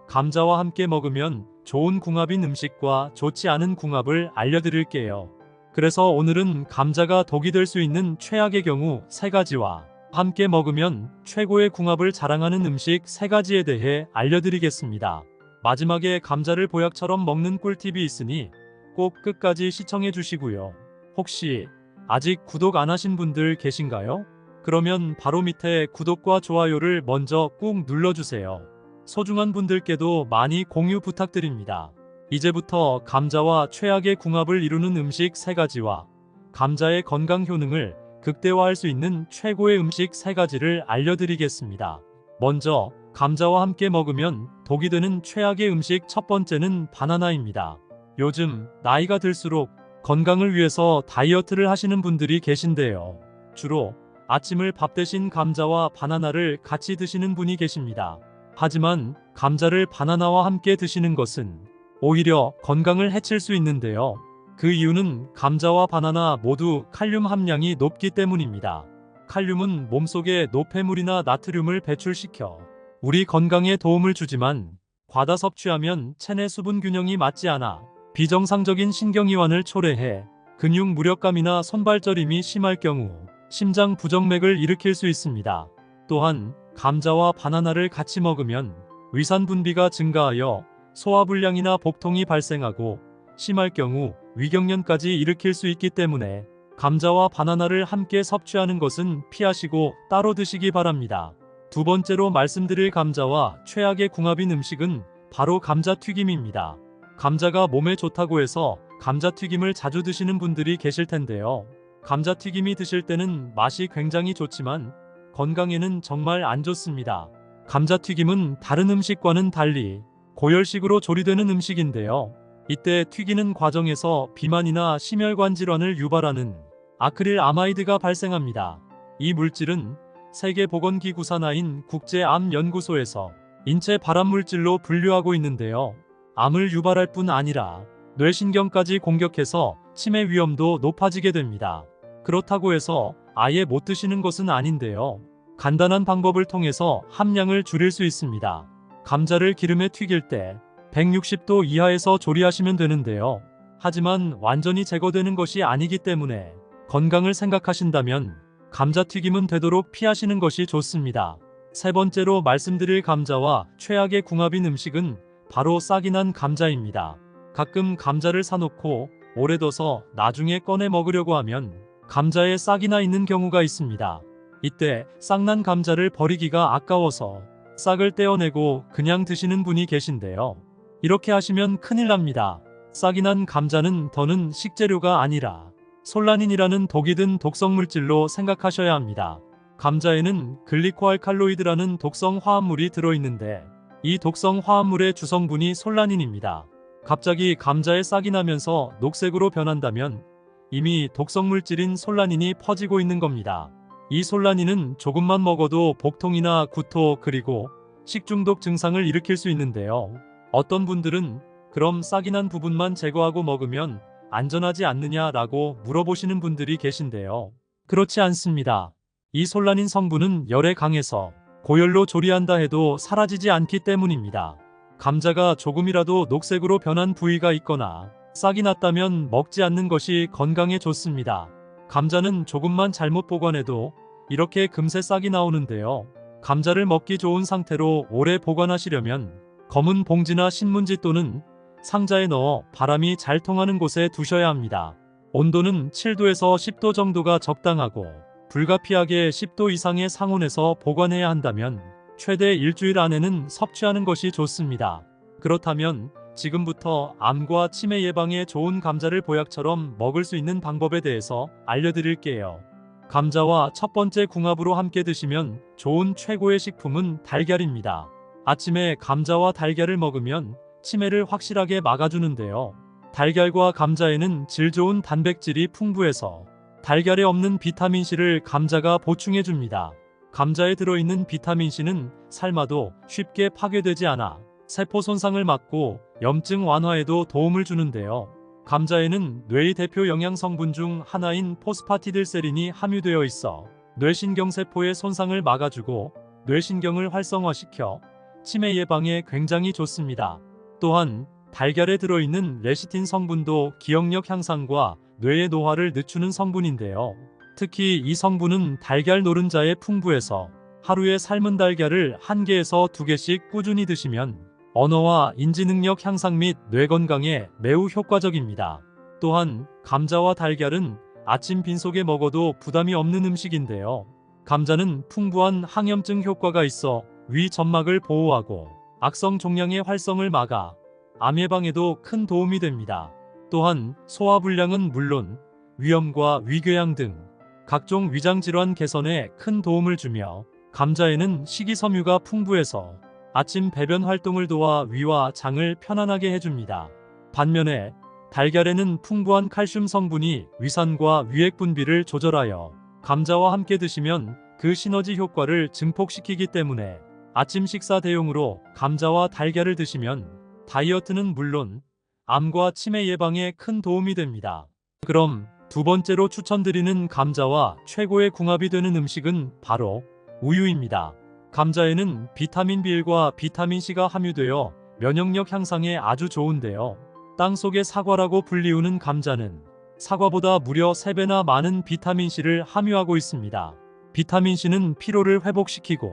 감자와 함께 먹으면 좋은 궁합인 음식과 좋지 않은 궁합을 알려드릴게요. 그래서 오늘은 감자가 독이 될 수 있는 최악의 경우 3가지와 함께 먹으면 최고의 궁합을 자랑하는 음식 3가지에 대해 알려드리겠습니다. 마지막에 감자를 보약처럼 먹는 꿀팁이 있으니 꼭 끝까지 시청해 주시고요. 혹시 아직 구독 안 하신 분들 계신가요? 그러면 바로 밑에 구독과 좋아요를 먼저 꾹 눌러주세요. 소중한 분들께도 많이 공유 부탁드립니다. 이제부터 감자와 최악의 궁합을 이루는 음식 3가지와 감자의 건강 효능을 극대화할 수 있는 최고의 음식 3가지를 알려드리겠습니다. 먼저 감자와 함께 먹으면 독이 되는 최악의 음식 첫 번째는 바나나입니다. 요즘 나이가 들수록 건강을 위해서 다이어트를 하시는 분들이 계신데요. 주로 아침을 밥 대신 감자와 바나나를 같이 드시는 분이 계십니다. 하지만 감자를 바나나와 함께 드시는 것은 오히려 건강을 해칠 수 있는데요. 그 이유는 감자와 바나나 모두 칼륨 함량이 높기 때문입니다. 칼륨은 몸속에 노폐물이나 나트륨을 배출시켜 우리 건강에 도움을 주지만 과다 섭취하면 체내 수분 균형이 맞지 않아 비정상적인 신경이완을 초래해 근육 무력감이나 손발저림이 심할 경우 심장 부정맥을 일으킬 수 있습니다. 또한 감자와 바나나를 같이 먹으면 위산 분비가 증가하여 소화불량이나 복통이 발생하고 심할 경우 위경련까지 일으킬 수 있기 때문에 감자와 바나나를 함께 섭취하는 것은 피하시고 따로 드시기 바랍니다. 두 번째로 말씀드릴 감자와 최악의 궁합인 음식은 바로 감자튀김입니다. 감자가 몸에 좋다고 해서 감자튀김을 자주 드시는 분들이 계실 텐데요. 감자튀김이 드실 때는 맛이 굉장히 좋지만 건강에는 정말 안 좋습니다. 감자튀김은 다른 음식과는 달리 고열식으로 조리되는 음식인데요. 이때 튀기는 과정에서 비만이나 심혈관 질환을 유발하는 아크릴 아마이드가 발생합니다. 이 물질은 세계보건기구 산하인 국제암연구소에서 인체 발암물질로 분류하고 있는데요. 암을 유발할 뿐 아니라 뇌신경까지 공격해서 치매 위험도 높아지게 됩니다. 그렇다고 해서 아예 못 드시는 것은 아닌데요. 간단한 방법을 통해서 함량을 줄일 수 있습니다. 감자를 기름에 튀길 때 160도 이하에서 조리하시면 되는데요. 하지만 완전히 제거되는 것이 아니기 때문에 건강을 생각하신다면 감자튀김은 되도록 피하시는 것이 좋습니다. 세 번째로 말씀드릴 감자와 최악의 궁합인 음식은 바로 싹이 난 감자입니다. 가끔 감자를 사놓고 오래 둬서 나중에 꺼내 먹으려고 하면 감자에 싹이 나 있는 경우가 있습니다. 이때 싹난 감자를 버리기가 아까워서 싹을 떼어내고 그냥 드시는 분이 계신데요. 이렇게 하시면 큰일 납니다. 싹이 난 감자는 더는 식재료가 아니라 솔라닌이라는 독이 든 독성물질로 생각하셔야 합니다. 감자에는 글리코알칼로이드라는 독성 화합물이 들어있는데 이 독성 화합물의 주성분이 솔라닌입니다. 갑자기 감자에 싹이 나면서 녹색으로 변한다면 이미 독성물질인 솔라닌이 퍼지고 있는 겁니다. 이 솔라닌은 조금만 먹어도 복통이나 구토 그리고 식중독 증상을 일으킬 수 있는데요. 어떤 분들은 그럼 싹이 난 부분만 제거하고 먹으면 안전하지 않느냐라고 물어보시는 분들이 계신데요. 그렇지 않습니다. 이 솔라닌 성분은 열에 강해서 고열로 조리한다 해도 사라지지 않기 때문입니다. 감자가 조금이라도 녹색으로 변한 부위가 있거나 싹이 났다면 먹지 않는 것이 건강에 좋습니다. 감자는 조금만 잘못 보관해도 이렇게 금세 싹이 나오는데요. 감자를 먹기 좋은 상태로 오래 보관하시려면 검은 봉지나 신문지 또는 상자에 넣어 바람이 잘 통하는 곳에 두셔야 합니다. 온도는 7도에서 10도 정도가 적당하고 불가피하게 10도 이상의 상온에서 보관해야 한다면 최대 일주일 안에는 섭취하는 것이 좋습니다. 그렇다면 지금부터 암과 치매 예방에 좋은 감자를 보약처럼 먹을 수 있는 방법에 대해서 알려드릴게요. 감자와 첫 번째 궁합으로 함께 드시면 좋은 최고의 식품은 달걀입니다. 아침에 감자와 달걀을 먹으면 치매를 확실하게 막아주는데요. 달걀과 감자에는 질 좋은 단백질이 풍부해서 달걀에 없는 비타민C를 감자가 보충해줍니다. 감자에 들어있는 비타민C는 삶아도 쉽게 파괴되지 않아 세포 손상을 막고 염증 완화에도 도움을 주는데요. 감자에는 뇌의 대표 영양 성분 중 하나인 포스파티딜세린이 함유되어 있어 뇌신경세포의 손상을 막아주고 뇌신경을 활성화시켜 치매 예방에 굉장히 좋습니다. 또한 달걀에 들어있는 레시틴 성분도 기억력 향상과 뇌의 노화를 늦추는 성분인데요. 특히 이 성분은 달걀 노른자에 풍부해서 하루에 삶은 달걀을 1개에서 2개씩 꾸준히 드시면 언어와 인지 능력 향상 및 뇌 건강에 매우 효과적입니다. 또한 감자와 달걀은 아침 빈속에 먹어도 부담이 없는 음식인데요. 감자는 풍부한 항염증 효과가 있어 위 점막을 보호하고 악성 종양의 활성을 막아 암 예방에도 큰 도움이 됩니다. 또한 소화불량은 물론 위염과 위궤양 등 각종 위장질환 개선에 큰 도움을 주며 감자에는 식이섬유가 풍부해서 아침 배변 활동을 도와 위와 장을 편안하게 해줍니다. 반면에 달걀에는 풍부한 칼슘 성분이 위산과 위액 분비를 조절하여 감자와 함께 드시면 그 시너지 효과를 증폭시키기 때문에 아침 식사 대용으로 감자와 달걀을 드시면 다이어트는 물론 암과 치매 예방에 큰 도움이 됩니다. 그럼 두 번째로 추천드리는 감자와 최고의 궁합이 되는 음식은 바로 우유입니다. 감자에는 비타민 B1과 비타민 C가 함유되어 면역력 향상에 아주 좋은데요. 땅속의 사과라고 불리우는 감자는 사과보다 무려 3배나 많은 비타민 C를 함유하고 있습니다. 비타민 C는 피로를 회복시키고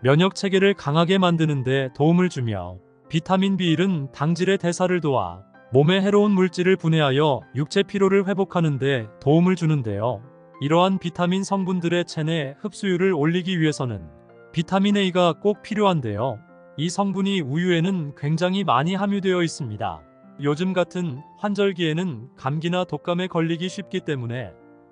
면역 체계를 강하게 만드는 데 도움을 주며 비타민 B1은 당질의 대사를 도와 몸에 해로운 물질을 분해하여 육체 피로를 회복하는 데 도움을 주는데요. 이러한 비타민 성분들의 체내 흡수율을 올리기 위해서는 비타민 A가 꼭 필요한데요. 이 성분이 우유에는 굉장히 많이 함유되어 있습니다. 요즘 같은 환절기에는 감기나 독감에 걸리기 쉽기 때문에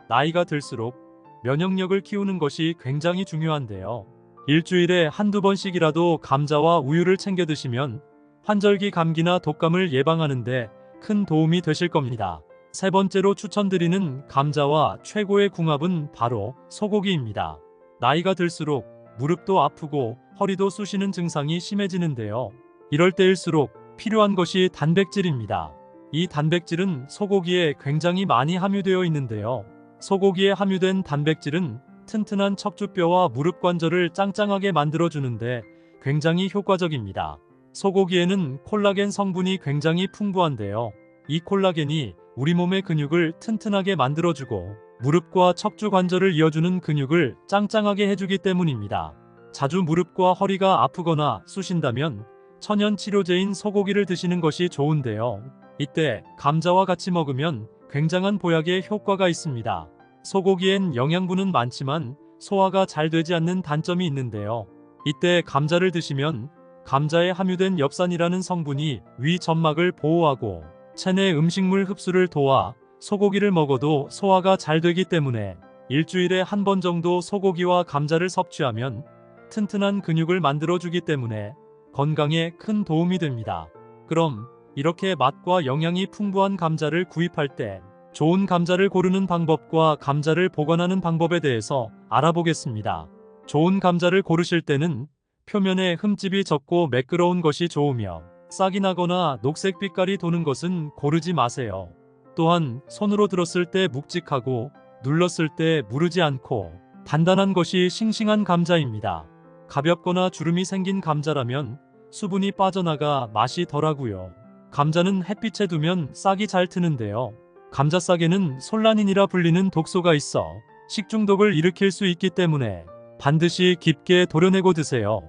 나이가 들수록 면역력을 키우는 것이 굉장히 중요한데요. 일주일에 한두 번씩이라도 감자와 우유를 챙겨 드시면 환절기 감기나 독감을 예방하는데 큰 도움이 되실 겁니다. 세 번째로 추천드리는 감자와 최고의 궁합은 바로 소고기입니다. 나이가 들수록 무릎도 아프고 허리도 쑤시는 증상이 심해지는데요. 이럴 때일수록 필요한 것이 단백질입니다. 이 단백질은 소고기에 굉장히 많이 함유되어 있는데요. 소고기에 함유된 단백질은 튼튼한 척추뼈와 무릎 관절을 짱짱하게 만들어주는데 굉장히 효과적입니다. 소고기에는 콜라겐 성분이 굉장히 풍부한데요. 이 콜라겐이 우리 몸의 근육을 튼튼하게 만들어주고 무릎과 척추 관절을 이어주는 근육을 짱짱하게 해주기 때문입니다. 자주 무릎과 허리가 아프거나 쑤신다면 천연 치료제인 소고기를 드시는 것이 좋은데요. 이때 감자와 같이 먹으면 굉장한 보약의 효과가 있습니다. 소고기엔 영양분은 많지만 소화가 잘 되지 않는 단점이 있는데요. 이때 감자를 드시면 감자에 함유된 엽산이라는 성분이 위 점막을 보호하고 체내 음식물 흡수를 도와 소고기를 먹어도 소화가 잘 되기 때문에 일주일에 한 번 정도 소고기와 감자를 섭취하면 튼튼한 근육을 만들어주기 때문에 건강에 큰 도움이 됩니다. 그럼 이렇게 맛과 영양이 풍부한 감자를 구입할 때 좋은 감자를 고르는 방법과 감자를 보관하는 방법에 대해서 알아보겠습니다. 좋은 감자를 고르실 때는 표면에 흠집이 적고 매끄러운 것이 좋으며 싹이 나거나 녹색 빛깔이 도는 것은 고르지 마세요. 또한 손으로 들었을 때 묵직하고 눌렀을 때 무르지 않고 단단한 것이 싱싱한 감자입니다. 가볍거나 주름이 생긴 감자라면 수분이 빠져나가 맛이 덜하고요. 감자는 햇빛에 두면 싹이 잘 트는데요. 감자싹에는 솔라닌이라 불리는 독소가 있어 식중독을 일으킬 수 있기 때문에 반드시 깊게 도려내고 드세요.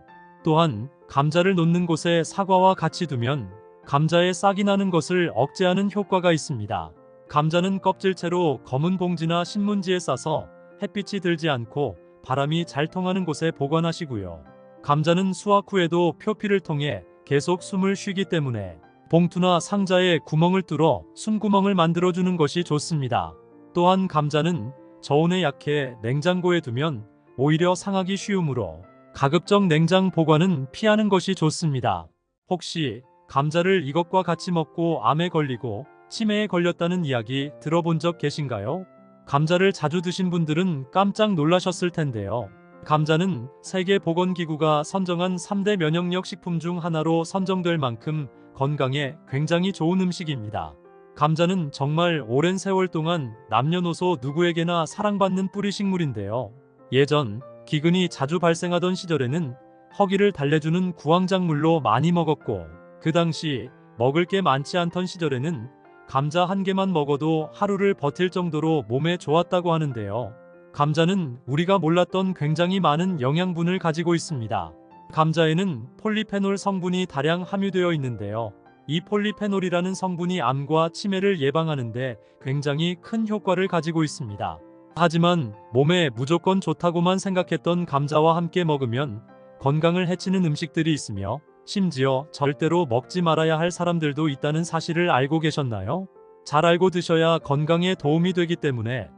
또한 감자를 놓는 곳에 사과와 같이 두면 감자에 싹이 나는 것을 억제하는 효과가 있습니다. 감자는 껍질채로 검은 봉지나 신문지에 싸서 햇빛이 들지 않고 바람이 잘 통하는 곳에 보관하시고요. 감자는 수확 후에도 표피를 통해 계속 숨을 쉬기 때문에 봉투나 상자에 구멍을 뚫어 숨구멍을 만들어주는 것이 좋습니다. 또한 감자는 저온에 약해 냉장고에 두면 오히려 상하기 쉬우므로 가급적 냉장 보관은 피하는 것이 좋습니다. 혹시 감자를 이것과 같이 먹고 암에 걸리고 치매에 걸렸다는 이야기 들어본 적 계신가요? 감자를 자주 드신 분들은 깜짝 놀라셨을 텐데요. 감자는 세계보건기구가 선정한 3대 면역력 식품 중 하나로 선정될 만큼 건강에 굉장히 좋은 음식입니다. 감자는 정말 오랜 세월 동안 남녀노소 누구에게나 사랑받는 뿌리식물인데요. 예전 기근이 자주 발생하던 시절에는 허기를 달래주는 구황작물로 많이 먹었고, 그 당시 먹을 게 많지 않던 시절에는 감자 한 개만 먹어도 하루를 버틸 정도로 몸에 좋았다고 하는데요. 감자는 우리가 몰랐던 굉장히 많은 영양분을 가지고 있습니다. 감자에는 폴리페놀 성분이 다량 함유되어 있는데요. 이 폴리페놀이라는 성분이 암과 치매를 예방하는데 굉장히 큰 효과를 가지고 있습니다. 하지만 몸에 무조건 좋다고만 생각했던 감자와 함께 먹으면 건강을 해치는 음식들이 있으며 심지어 절대로 먹지 말아야 할 사람들도 있다는 사실을 알고 계셨나요? 잘 알고 드셔야 건강에 도움이 되기 때문에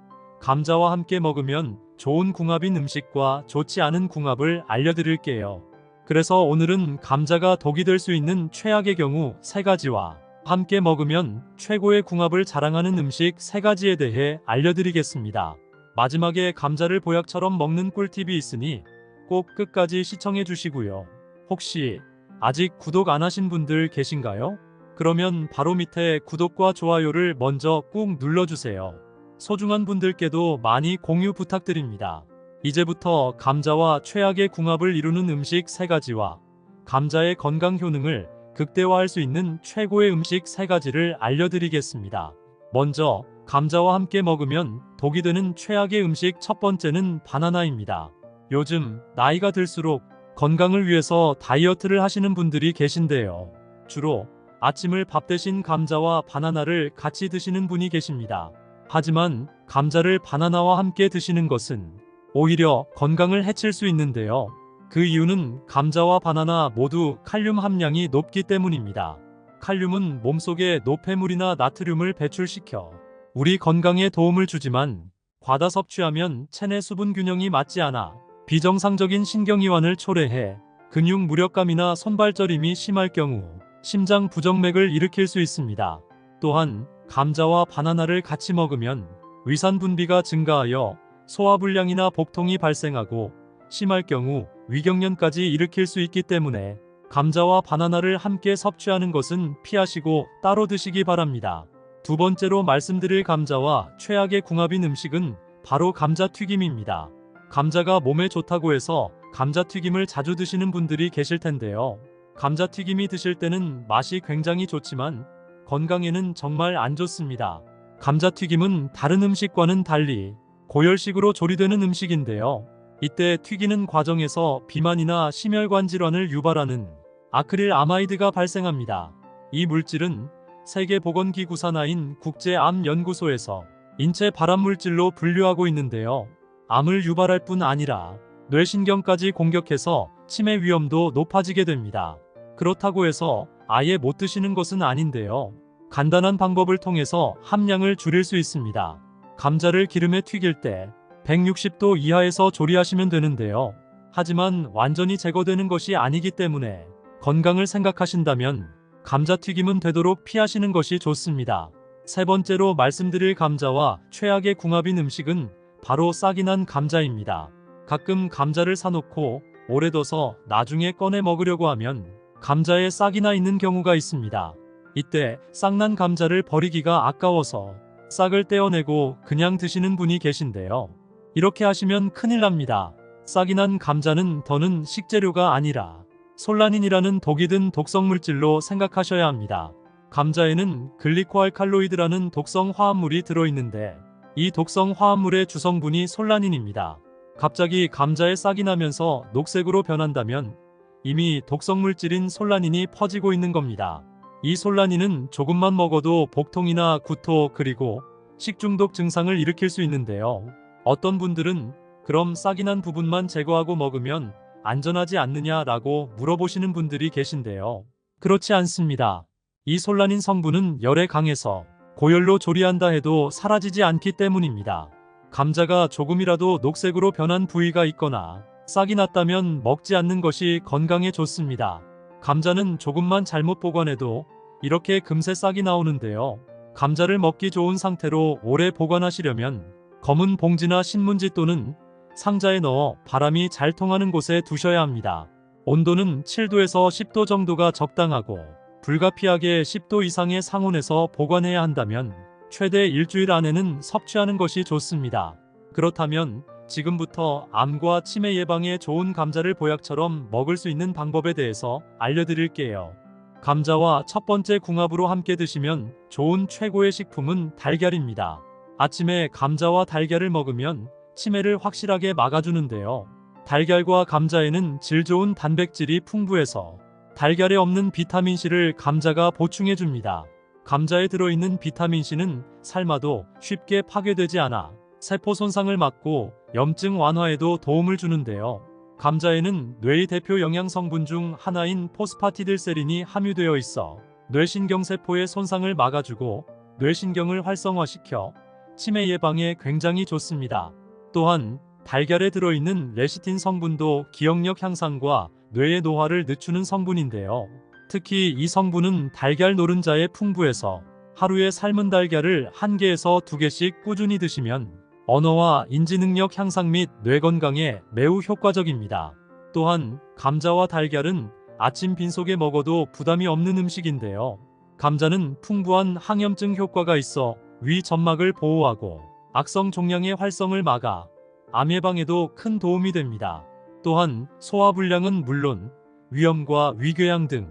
감자와 함께 먹으면 좋은 궁합인 음식과 좋지 않은 궁합을 알려드릴게요. 그래서 오늘은 감자가 독이 될 수 있는 최악의 경우 3가지와 함께 먹으면 최고의 궁합을 자랑하는 음식 3가지에 대해 알려드리겠습니다. 마지막에 감자를 보약처럼 먹는 꿀팁이 있으니 꼭 끝까지 시청해 주시고요. 혹시 아직 구독 안 하신 분들 계신가요? 그러면 바로 밑에 구독과 좋아요를 먼저 꾹 눌러주세요. 소중한 분들께도 많이 공유 부탁드립니다. 이제부터 감자와 최악의 궁합을 이루는 음식 3가지와 감자의 건강 효능을 극대화할 수 있는 최고의 음식 3가지를 알려드리겠습니다. 먼저 감자와 함께 먹으면 독이 되는 최악의 음식 첫 번째는 바나나입니다. 요즘 나이가 들수록 건강을 위해서 다이어트를 하시는 분들이 계신데요. 주로 아침을 밥 대신 감자와 바나나를 같이 드시는 분이 계십니다. 하지만 감자를 바나나와 함께 드시는 것은 오히려 건강을 해칠 수 있는데요. 그 이유는 감자와 바나나 모두 칼륨 함량이 높기 때문입니다. 칼륨은 몸속에 노폐물이나 나트륨을 배출시켜 우리 건강에 도움을 주지만 과다 섭취하면 체내 수분 균형이 맞지 않아 비정상적인 신경이완을 초래해 근육 무력감이나 손발저림이 심할 경우 심장 부정맥을 일으킬 수 있습니다. 또한 감자와 바나나를 같이 먹으면 위산 분비가 증가하여 소화불량이나 복통이 발생하고 심할 경우 위경련까지 일으킬 수 있기 때문에 감자와 바나나를 함께 섭취하는 것은 피하시고 따로 드시기 바랍니다. 두 번째로 말씀드릴 감자와 최악의 궁합인 음식은 바로 감자튀김입니다. 감자가 몸에 좋다고 해서 감자튀김을 자주 드시는 분들이 계실 텐데요. 감자튀김이 드실 때는 맛이 굉장히 좋지만 건강에는 정말 안 좋습니다. 감자튀김은 다른 음식과는 달리 고열식으로 조리되는 음식인데요. 이때 튀기는 과정에서 비만이나 심혈관 질환을 유발하는 아크릴 아마이드가 발생합니다. 이 물질은 세계보건기구 산하인 국제암연구소에서 인체 발암물질로 분류하고 있는데요. 암을 유발할 뿐 아니라 뇌신경까지 공격해서 치매 위험도 높아지게 됩니다. 그렇다고 해서 아예 못 드시는 것은 아닌데요. 간단한 방법을 통해서 함량을 줄일 수 있습니다. 감자를 기름에 튀길 때 160도 이하에서 조리하시면 되는데요. 하지만 완전히 제거되는 것이 아니기 때문에 건강을 생각하신다면 감자튀김은 되도록 피하시는 것이 좋습니다. 세 번째로 말씀드릴 감자와 최악의 궁합인 음식은 바로 싹이 난 감자입니다. 가끔 감자를 사놓고 오래 둬서 나중에 꺼내 먹으려고 하면 감자에 싹이 나 있는 경우가 있습니다. 이때 싹난 감자를 버리기가 아까워서 싹을 떼어내고 그냥 드시는 분이 계신데요. 이렇게 하시면 큰일 납니다. 싹이 난 감자는 더는 식재료가 아니라 솔라닌이라는 독이 든 독성물질로 생각하셔야 합니다. 감자에는 글리코알칼로이드라는 독성 화합물이 들어있는데 이 독성 화합물의 주성분이 솔라닌입니다. 갑자기 감자에 싹이 나면서 녹색으로 변한다면 이미 독성물질인 솔라닌이 퍼지고 있는 겁니다. 이 솔라닌은 조금만 먹어도 복통이나 구토 그리고 식중독 증상을 일으킬 수 있는데요. 어떤 분들은 그럼 싹이 난 부분만 제거하고 먹으면 안전하지 않느냐라고 물어보시는 분들이 계신데요. 그렇지 않습니다. 이 솔라닌 성분은 열에 강해서 고열로 조리한다 해도 사라지지 않기 때문입니다. 감자가 조금이라도 녹색으로 변한 부위가 있거나 싹이 났다면 먹지 않는 것이 건강에 좋습니다. 감자는 조금만 잘못 보관해도 이렇게 금세 싹이 나오는데요. 감자를 먹기 좋은 상태로 오래 보관하시려면 검은 봉지나 신문지 또는 상자에 넣어 바람이 잘 통하는 곳에 두셔야 합니다. 온도는 7도에서 10도 정도가 적당하고 불가피하게 10도 이상의 상온에서 보관해야 한다면 최대 일주일 안에는 섭취하는 것이 좋습니다. 그렇다면 지금부터 암과 치매 예방에 좋은 감자를 보약처럼 먹을 수 있는 방법에 대해서 알려드릴게요. 감자와 첫 번째 궁합으로 함께 드시면 좋은 최고의 식품은 달걀입니다. 아침에 감자와 달걀을 먹으면 치매를 확실하게 막아주는데요. 달걀과 감자에는 질 좋은 단백질이 풍부해서 달걀에 없는 비타민C를 감자가 보충해줍니다. 감자에 들어있는 비타민C는 삶아도 쉽게 파괴되지 않아 세포 손상을 막고 염증 완화에도 도움을 주는데요. 감자에는 뇌의 대표 영양 성분 중 하나인 포스파티딜세린이 함유되어 있어 뇌신경세포의 손상을 막아주고 뇌신경을 활성화시켜 치매 예방에 굉장히 좋습니다. 또한 달걀에 들어있는 레시틴 성분도 기억력 향상과 뇌의 노화를 늦추는 성분인데요. 특히 이 성분은 달걀 노른자에 풍부해서 하루에 삶은 달걀을 1개에서 2개씩 꾸준히 드시면 언어와 인지능력 향상 및 뇌 건강에 매우 효과적입니다. 또한 감자와 달걀은 아침 빈속에 먹어도 부담이 없는 음식인데요. 감자는 풍부한 항염증 효과가 있어 위 점막을 보호하고 악성 종양의 활성을 막아 암 예방에도 큰 도움이 됩니다. 또한 소화불량은 물론 위염과 위궤양 등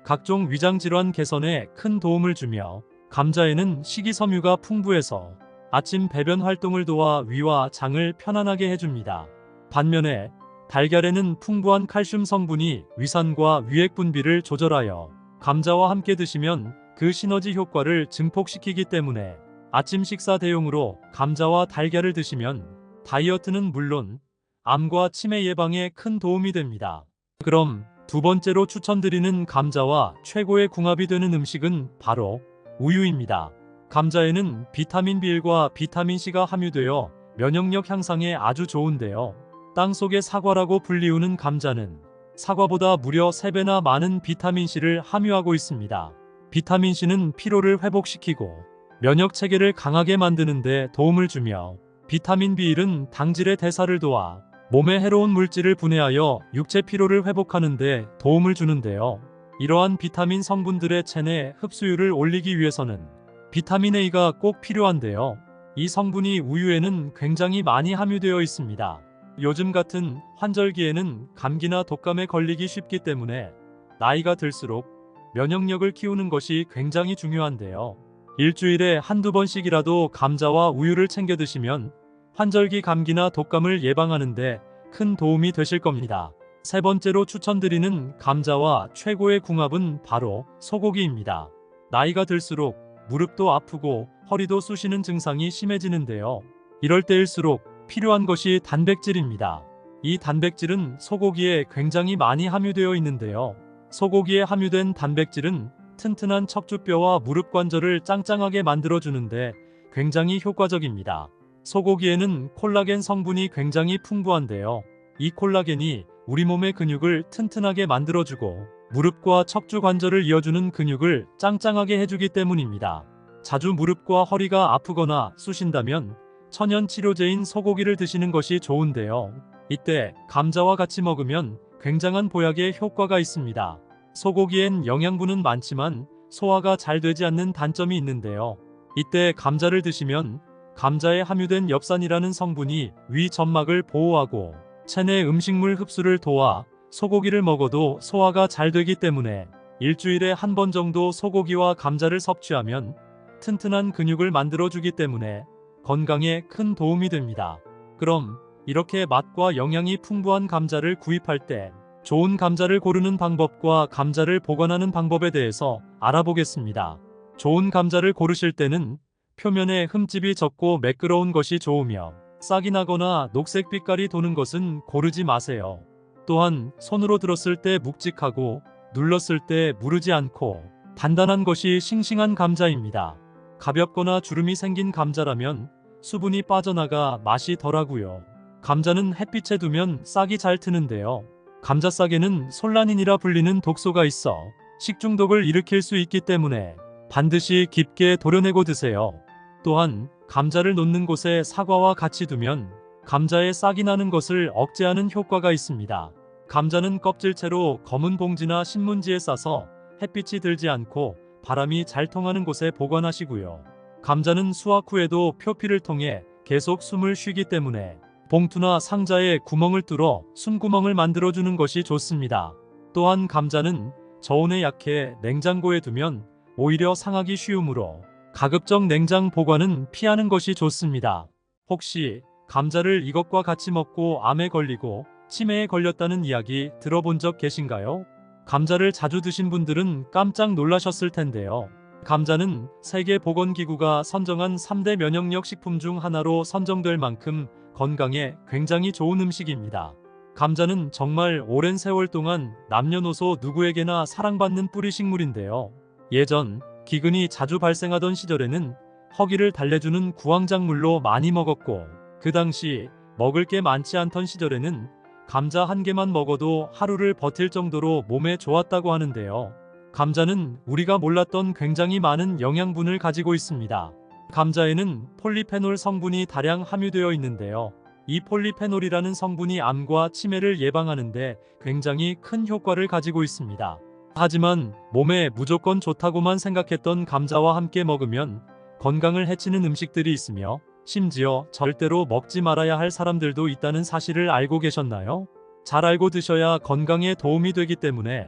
각종 위장질환 개선에 큰 도움을 주며 감자에는 식이섬유가 풍부해서 아침 배변 활동을 도와 위와 장을 편안하게 해줍니다. 반면에 달걀에는 풍부한 칼슘 성분이 위산과 위액 분비를 조절하여 감자와 함께 드시면 그 시너지 효과를 증폭시키기 때문에 아침 식사 대용으로 감자와 달걀을 드시면 다이어트는 물론 암과 치매 예방에 큰 도움이 됩니다. 그럼 두 번째로 추천드리는 감자와 최고의 궁합이 되는 음식은 바로 우유입니다. 감자에는 비타민 B1과 비타민 C가 함유되어 면역력 향상에 아주 좋은데요. 땅속의 사과라고 불리우는 감자는 사과보다 무려 3배나 많은 비타민C를 함유하고 있습니다. 비타민C는 피로를 회복시키고 면역 체계를 강하게 만드는 데 도움을 주며 비타민 B1은 당질의 대사를 도와 몸에 해로운 물질을 분해하여 육체 피로를 회복하는 데 도움을 주는데요. 이러한 비타민 성분들의 체내 흡수율을 올리기 위해서는 비타민 A가 꼭 필요한데요. 이 성분이 우유에는 굉장히 많이 함유되어 있습니다. 요즘 같은 환절기에는 감기나 독감에 걸리기 쉽기 때문에 나이가 들수록 면역력을 키우는 것이 굉장히 중요한데요. 일주일에 한두 번씩이라도 감자와 우유를 챙겨 드시면 환절기 감기나 독감을 예방하는데 큰 도움이 되실 겁니다. 세 번째로 추천드리는 감자와 최고의 궁합은 바로 소고기입니다. 나이가 들수록 무릎도 아프고 허리도 쑤시는 증상이 심해지는데요. 이럴 때일수록 필요한 것이 단백질입니다. 이 단백질은 소고기에 굉장히 많이 함유되어 있는데요. 소고기에 함유된 단백질은 튼튼한 척추뼈와 무릎 관절을 짱짱하게 만들어주는데 굉장히 효과적입니다. 소고기에는 콜라겐 성분이 굉장히 풍부한데요. 이 콜라겐이 우리 몸의 근육을 튼튼하게 만들어주고 무릎과 척추 관절을 이어주는 근육을 짱짱하게 해주기 때문입니다. 자주 무릎과 허리가 아프거나 쑤신다면 천연 치료제인 소고기를 드시는 것이 좋은데요. 이때 감자와 같이 먹으면 굉장한 보약의 효과가 있습니다. 소고기엔 영양분은 많지만 소화가 잘 되지 않는 단점이 있는데요. 이때 감자를 드시면 감자에 함유된 엽산이라는 성분이 위 점막을 보호하고 체내 음식물 흡수를 도와 소고기를 먹어도 소화가 잘 되기 때문에 일주일에 한 번 정도 소고기와 감자를 섭취하면 튼튼한 근육을 만들어주기 때문에 건강에 큰 도움이 됩니다. 그럼 이렇게 맛과 영양이 풍부한 감자를 구입할 때 좋은 감자를 고르는 방법과 감자를 보관하는 방법에 대해서 알아보겠습니다. 좋은 감자를 고르실 때는 표면에 흠집이 적고 매끄러운 것이 좋으며 싹이 나거나 녹색 빛깔이 도는 것은 고르지 마세요. 또한 손으로 들었을 때 묵직하고 눌렀을 때 무르지 않고 단단한 것이 싱싱한 감자입니다. 가볍거나 주름이 생긴 감자라면 수분이 빠져나가 맛이 덜하고요. 감자는 햇빛에 두면 싹이 잘 트는데요. 감자싹에는 솔라닌이라 불리는 독소가 있어 식중독을 일으킬 수 있기 때문에 반드시 깊게 도려내고 드세요. 또한 감자를 놓는 곳에 사과와 같이 두면 감자에 싹이 나는 것을 억제하는 효과가 있습니다. 감자는 껍질채로 검은 봉지나 신문지에 싸서 햇빛이 들지 않고 바람이 잘 통하는 곳에 보관하시고요. 감자는 수확 후에도 표피를 통해 계속 숨을 쉬기 때문에 봉투나 상자에 구멍을 뚫어 숨구멍을 만들어주는 것이 좋습니다. 또한 감자는 저온에 약해 냉장고에 두면 오히려 상하기 쉬우므로 가급적 냉장 보관은 피하는 것이 좋습니다. 혹시 감자를 이것과 같이 먹고 암에 걸리고 치매에 걸렸다는 이야기 들어본 적 계신가요? 감자를 자주 드신 분들은 깜짝 놀라셨을 텐데요. 감자는 세계보건기구가 선정한 3대 면역력 식품 중 하나로 선정될 만큼 건강에 굉장히 좋은 음식입니다. 감자는 정말 오랜 세월 동안 남녀노소 누구에게나 사랑받는 뿌리식물인데요. 예전 기근이 자주 발생하던 시절에는 허기를 달래주는 구황작물로 많이 먹었고, 그 당시 먹을 게 많지 않던 시절에는 감자 한 개만 먹어도 하루를 버틸 정도로 몸에 좋았다고 하는데요. 감자는 우리가 몰랐던 굉장히 많은 영양분을 가지고 있습니다. 감자에는 폴리페놀 성분이 다량 함유되어 있는데요. 이 폴리페놀이라는 성분이 암과 치매를 예방하는데 굉장히 큰 효과를 가지고 있습니다. 하지만 몸에 무조건 좋다고만 생각했던 감자와 함께 먹으면 건강을 해치는 음식들이 있으며 심지어 절대로 먹지 말아야 할 사람들도 있다는 사실을 알고 계셨나요? 잘 알고 드셔야 건강에 도움이 되기 때문에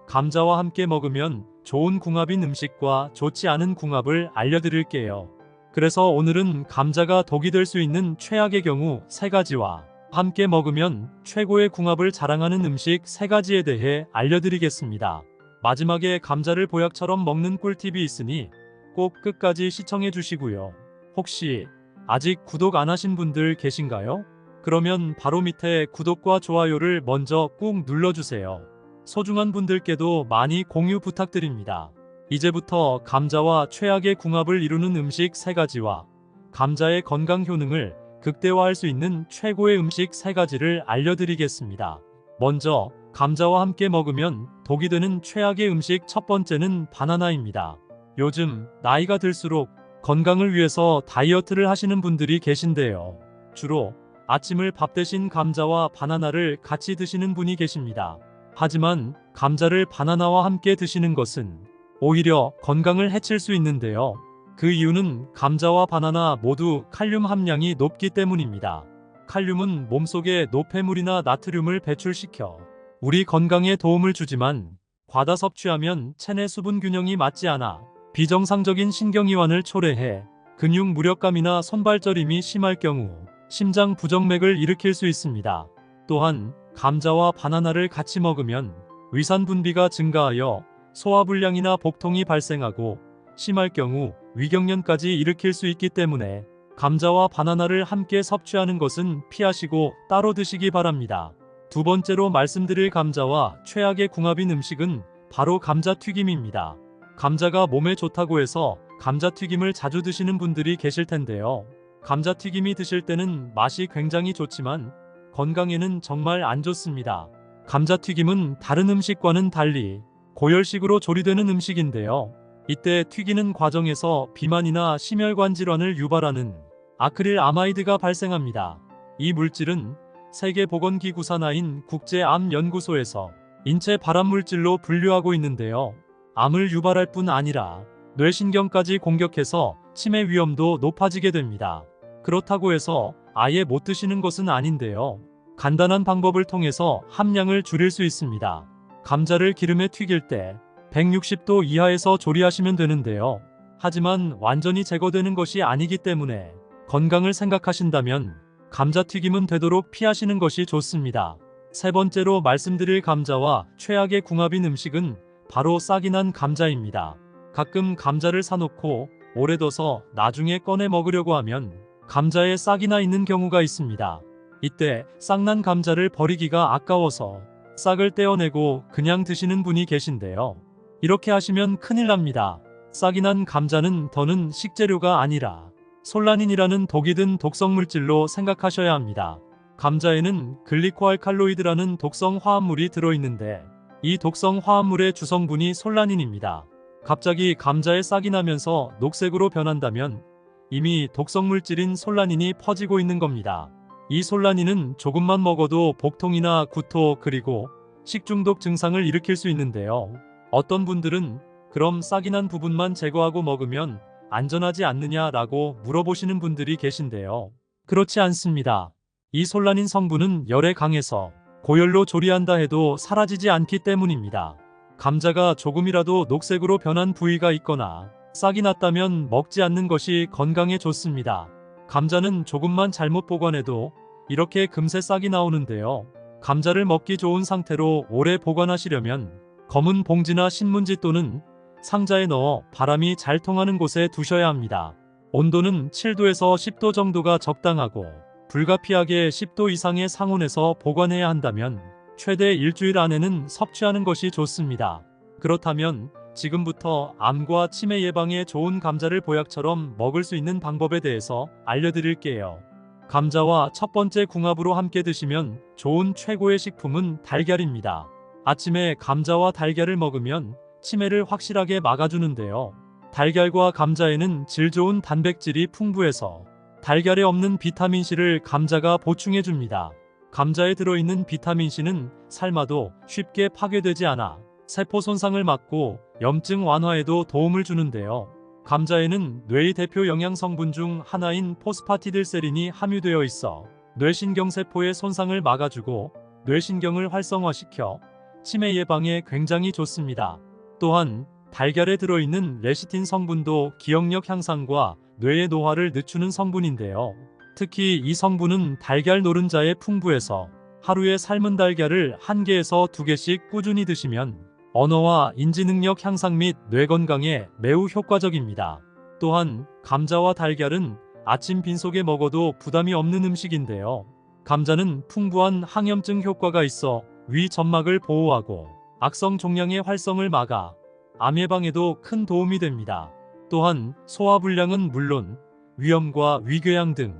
감자와 함께 먹으면 좋은 궁합인 음식과 좋지 않은 궁합을 알려드릴게요. 그래서 오늘은 감자가 독이 될 수 있는 최악의 경우 3가지와 함께 먹으면 최고의 궁합을 자랑하는 음식 3가지에 대해 알려드리겠습니다. 마지막에 감자를 보약처럼 먹는 꿀팁이 있으니 꼭 끝까지 시청해 주시고요. 혹시 아직 구독 안 하신 분들 계신가요? 그러면 바로 밑에 구독과 좋아요를 먼저 꾹 눌러주세요. 소중한 분들께도 많이 공유 부탁드립니다. 이제부터 감자와 최악의 궁합을 이루는 음식 3가지와 감자의 건강 효능을 극대화할 수 있는 최고의 음식 3가지를 알려드리겠습니다. 먼저 감자와 함께 먹으면 독이 되는 최악의 음식 첫 번째는 바나나입니다. 요즘 나이가 들수록 건강을 위해서 다이어트를 하시는 분들이 계신데요. 주로 아침을 밥 대신 감자와 바나나를 같이 드시는 분이 계십니다. 하지만 감자를 바나나와 함께 드시는 것은 오히려 건강을 해칠 수 있는데요. 그 이유는 감자와 바나나 모두 칼륨 함량이 높기 때문입니다. 칼륨은 몸속에 노폐물이나 나트륨을 배출시켜 우리 건강에 도움을 주지만 과다 섭취하면 체내 수분 균형이 맞지 않아 비정상적인 신경이완을 초래해 근육 무력감이나 손발저림이 심할 경우 심장 부정맥을 일으킬 수 있습니다. 또한 감자와 바나나를 같이 먹으면 위산 분비가 증가하여 소화불량이나 복통이 발생하고 심할 경우 위경련까지 일으킬 수 있기 때문에 감자와 바나나를 함께 섭취하는 것은 피하시고 따로 드시기 바랍니다. 두 번째로 말씀드릴 감자와 최악의 궁합인 음식은 바로 감자튀김입니다. 감자가 몸에 좋다고 해서 감자튀김을 자주 드시는 분들이 계실 텐데요. 감자튀김이 드실 때는 맛이 굉장히 좋지만 건강에는 정말 안 좋습니다. 감자튀김은 다른 음식과는 달리 고열식으로 조리되는 음식인데요. 이때 튀기는 과정에서 비만이나 심혈관 질환을 유발하는 아크릴 아마이드가 발생합니다. 이 물질은 세계보건기구 산하인 국제암연구소에서 인체 발암물질로 분류하고 있는데요. 암을 유발할 뿐 아니라 뇌신경까지 공격해서 치매 위험도 높아지게 됩니다. 그렇다고 해서 아예 못 드시는 것은 아닌데요. 간단한 방법을 통해서 함량을 줄일 수 있습니다. 감자를 기름에 튀길 때 160도 이하에서 조리하시면 되는데요. 하지만 완전히 제거되는 것이 아니기 때문에 건강을 생각하신다면 감자튀김은 되도록 피하시는 것이 좋습니다. 세 번째로 말씀드릴 감자와 최악의 궁합인 음식은 바로 싹이 난 감자입니다. 가끔 감자를 사놓고 오래 둬서 나중에 꺼내 먹으려고 하면 감자에 싹이 나 있는 경우가 있습니다. 이때 싹난 감자를 버리기가 아까워서 싹을 떼어내고 그냥 드시는 분이 계신데요. 이렇게 하시면 큰일 납니다. 싹이 난 감자는 더는 식재료가 아니라 솔라닌이라는 독이 든 독성물질로 생각하셔야 합니다. 감자에는 글리코알칼로이드라는 독성 화합물이 들어있는데 이 독성 화합물의 주성분이 솔라닌입니다. 갑자기 감자에 싹이 나면서 녹색으로 변한다면 이미 독성물질인 솔라닌이 퍼지고 있는 겁니다. 이 솔라닌은 조금만 먹어도 복통이나 구토 그리고 식중독 증상을 일으킬 수 있는데요. 어떤 분들은 그럼 싹이 난 부분만 제거하고 먹으면 안전하지 않느냐라고 물어보시는 분들이 계신데요. 그렇지 않습니다. 이 솔라닌 성분은 열에 강해서 고열로 조리한다 해도 사라지지 않기 때문입니다. 감자가 조금이라도 녹색으로 변한 부위가 있거나 싹이 났다면 먹지 않는 것이 건강에 좋습니다. 감자는 조금만 잘못 보관해도 이렇게 금세 싹이 나오는데요. 감자를 먹기 좋은 상태로 오래 보관하시려면 검은 봉지나 신문지 또는 상자에 넣어 바람이 잘 통하는 곳에 두셔야 합니다. 온도는 7도에서 10도 정도가 적당하고 불가피하게 10도 이상의 상온에서 보관해야 한다면 최대 일주일 안에는 섭취하는 것이 좋습니다. 그렇다면 지금부터 암과 치매 예방에 좋은 감자를 보약처럼 먹을 수 있는 방법에 대해서 알려드릴게요. 감자와 첫 번째 궁합으로 함께 드시면 좋은 최고의 식품은 달걀입니다. 아침에 감자와 달걀을 먹으면 치매를 확실하게 막아주는데요. 달걀과 감자에는 질 좋은 단백질이 풍부해서 달걀에 없는 비타민C를 감자가 보충해줍니다. 감자에 들어있는 비타민C는 삶아도 쉽게 파괴되지 않아 세포 손상을 막고 염증 완화에도 도움을 주는데요. 감자에는 뇌의 대표 영양성분 중 하나인 포스파티딜세린이 함유되어 있어 뇌신경세포의 손상을 막아주고 뇌신경을 활성화시켜 치매 예방에 굉장히 좋습니다. 또한 달걀에 들어있는 레시틴 성분도 기억력 향상과 뇌의 노화를 늦추는 성분인데요. 특히 이 성분은 달걀 노른자에 풍부해서 하루에 삶은 달걀을 1개에서 2개씩 꾸준히 드시면 언어와 인지능력 향상 및 뇌 건강에 매우 효과적입니다. 또한 감자와 달걀은 아침 빈속에 먹어도 부담이 없는 음식인데요. 감자는 풍부한 항염증 효과가 있어 위 점막을 보호하고 악성 종양의 활성을 막아 암 예방에도 큰 도움이 됩니다. 또한 소화불량은 물론 위염과 위궤양 등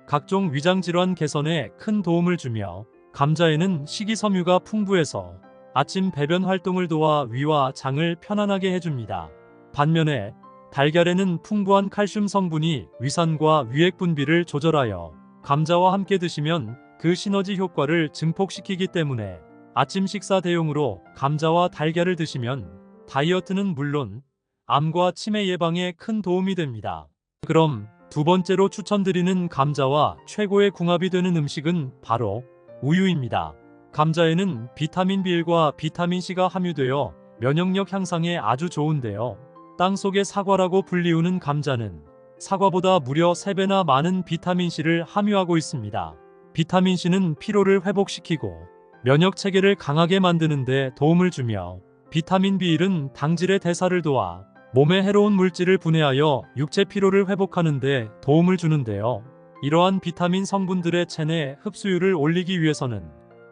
각종 위장질환 개선에 큰 도움을 주며 감자에는 식이섬유가 풍부해서 아침 배변 활동을 도와 위와 장을 편안하게 해줍니다. 반면에 달걀에는 풍부한 칼슘 성분이 위산과 위액 분비를 조절하여 감자와 함께 드시면 그 시너지 효과를 증폭시키기 때문에 아침 식사 대용으로 감자와 달걀을 드시면 다이어트는 물론 암과 치매 예방에 큰 도움이 됩니다. 그럼 두 번째로 추천드리는 감자와 최고의 궁합이 되는 음식은 바로 우유입니다. 감자에는 비타민 B1과 비타민 C가 함유되어 면역력 향상에 아주 좋은데요. 땅 속의 사과라고 불리우는 감자는 사과보다 무려 3배나 많은 비타민 C를 함유하고 있습니다. 비타민 C는 피로를 회복시키고 면역 체계를 강하게 만드는 데 도움을 주며 비타민 B1은 당질의 대사를 도와 몸에 해로운 물질을 분해하여 육체 피로를 회복하는 데 도움을 주는데요. 이러한 비타민 성분들의 체내 흡수율을 올리기 위해서는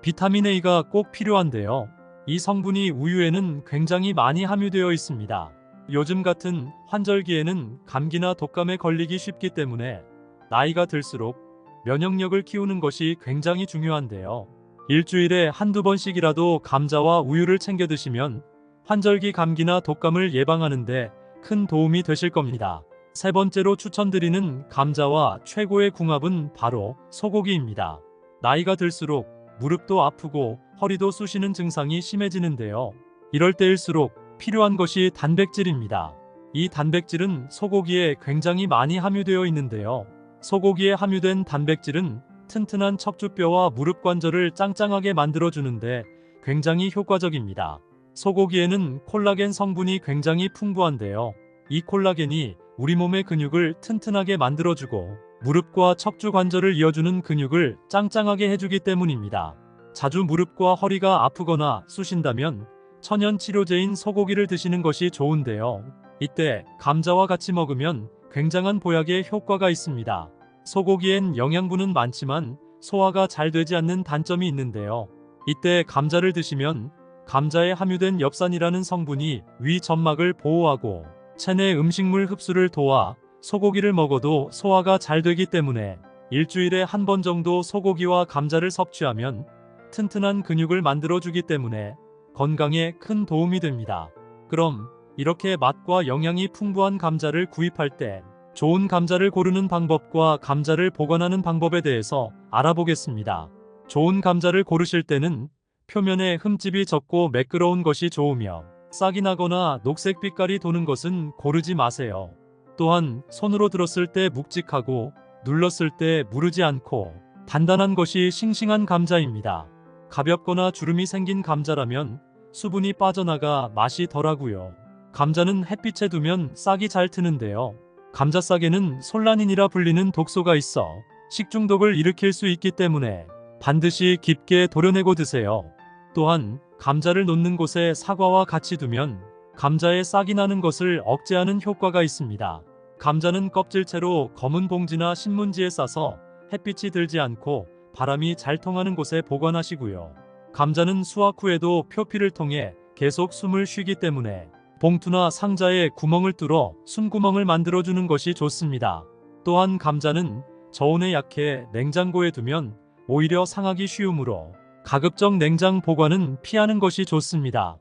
비타민 A가 꼭 필요한데요. 이 성분이 우유에는 굉장히 많이 함유되어 있습니다. 요즘 같은 환절기에는 감기나 독감에 걸리기 쉽기 때문에 나이가 들수록 면역력을 키우는 것이 굉장히 중요한데요. 일주일에 한두 번씩이라도 감자와 우유를 챙겨 드시면 환절기 감기나 독감을 예방하는데 큰 도움이 되실 겁니다. 세 번째로 추천드리는 감자와 최고의 궁합은 바로 소고기입니다. 나이가 들수록 무릎도 아프고 허리도 쑤시는 증상이 심해지는데요. 이럴 때일수록 필요한 것이 단백질입니다. 이 단백질은 소고기에 굉장히 많이 함유되어 있는데요. 소고기에 함유된 단백질은 튼튼한 척추뼈와 무릎 관절을 짱짱하게 만들어주는데 굉장히 효과적입니다. 소고기에는 콜라겐 성분이 굉장히 풍부한데요. 이 콜라겐이 우리 몸의 근육을 튼튼하게 만들어주고 무릎과 척추 관절을 이어주는 근육을 짱짱하게 해주기 때문입니다. 자주 무릎과 허리가 아프거나 쑤신다면 천연 치료제인 소고기를 드시는 것이 좋은데요. 이때 감자와 같이 먹으면 굉장한 보약의 효과가 있습니다. 소고기엔 영양분은 많지만 소화가 잘 되지 않는 단점이 있는데요. 이때 감자를 드시면 감자에 함유된 엽산이라는 성분이 위 점막을 보호하고 체내 음식물 흡수를 도와 소고기를 먹어도 소화가 잘 되기 때문에 일주일에 한 번 정도 소고기와 감자를 섭취하면 튼튼한 근육을 만들어주기 때문에 건강에 큰 도움이 됩니다. 그럼 이렇게 맛과 영양이 풍부한 감자를 구입할 때 좋은 감자를 고르는 방법과 감자를 보관하는 방법에 대해서 알아보겠습니다. 좋은 감자를 고르실 때는 표면에 흠집이 적고 매끄러운 것이 좋으며 싹이 나거나 녹색 빛깔이 도는 것은 고르지 마세요. 또한 손으로 들었을 때 묵직하고 눌렀을 때 무르지 않고 단단한 것이 싱싱한 감자입니다. 가볍거나 주름이 생긴 감자라면 수분이 빠져나가 맛이 덜하고요. 감자는 햇빛에 두면 싹이 잘 트는데요. 감자싹에는 솔라닌이라 불리는 독소가 있어 식중독을 일으킬 수 있기 때문에 반드시 깊게 도려내고 드세요. 또한 감자를 놓는 곳에 사과와 같이 두면 감자에 싹이 나는 것을 억제하는 효과가 있습니다. 감자는 껍질채로 검은 봉지나 신문지에 싸서 햇빛이 들지 않고 바람이 잘 통하는 곳에 보관하시고요. 감자는 수확 후에도 표피를 통해 계속 숨을 쉬기 때문에 봉투나 상자에 구멍을 뚫어 숨구멍을 만들어주는 것이 좋습니다. 또한 감자는 저온에 약해 냉장고에 두면 오히려 상하기 쉬우므로 가급적 냉장 보관은 피하는 것이 좋습니다.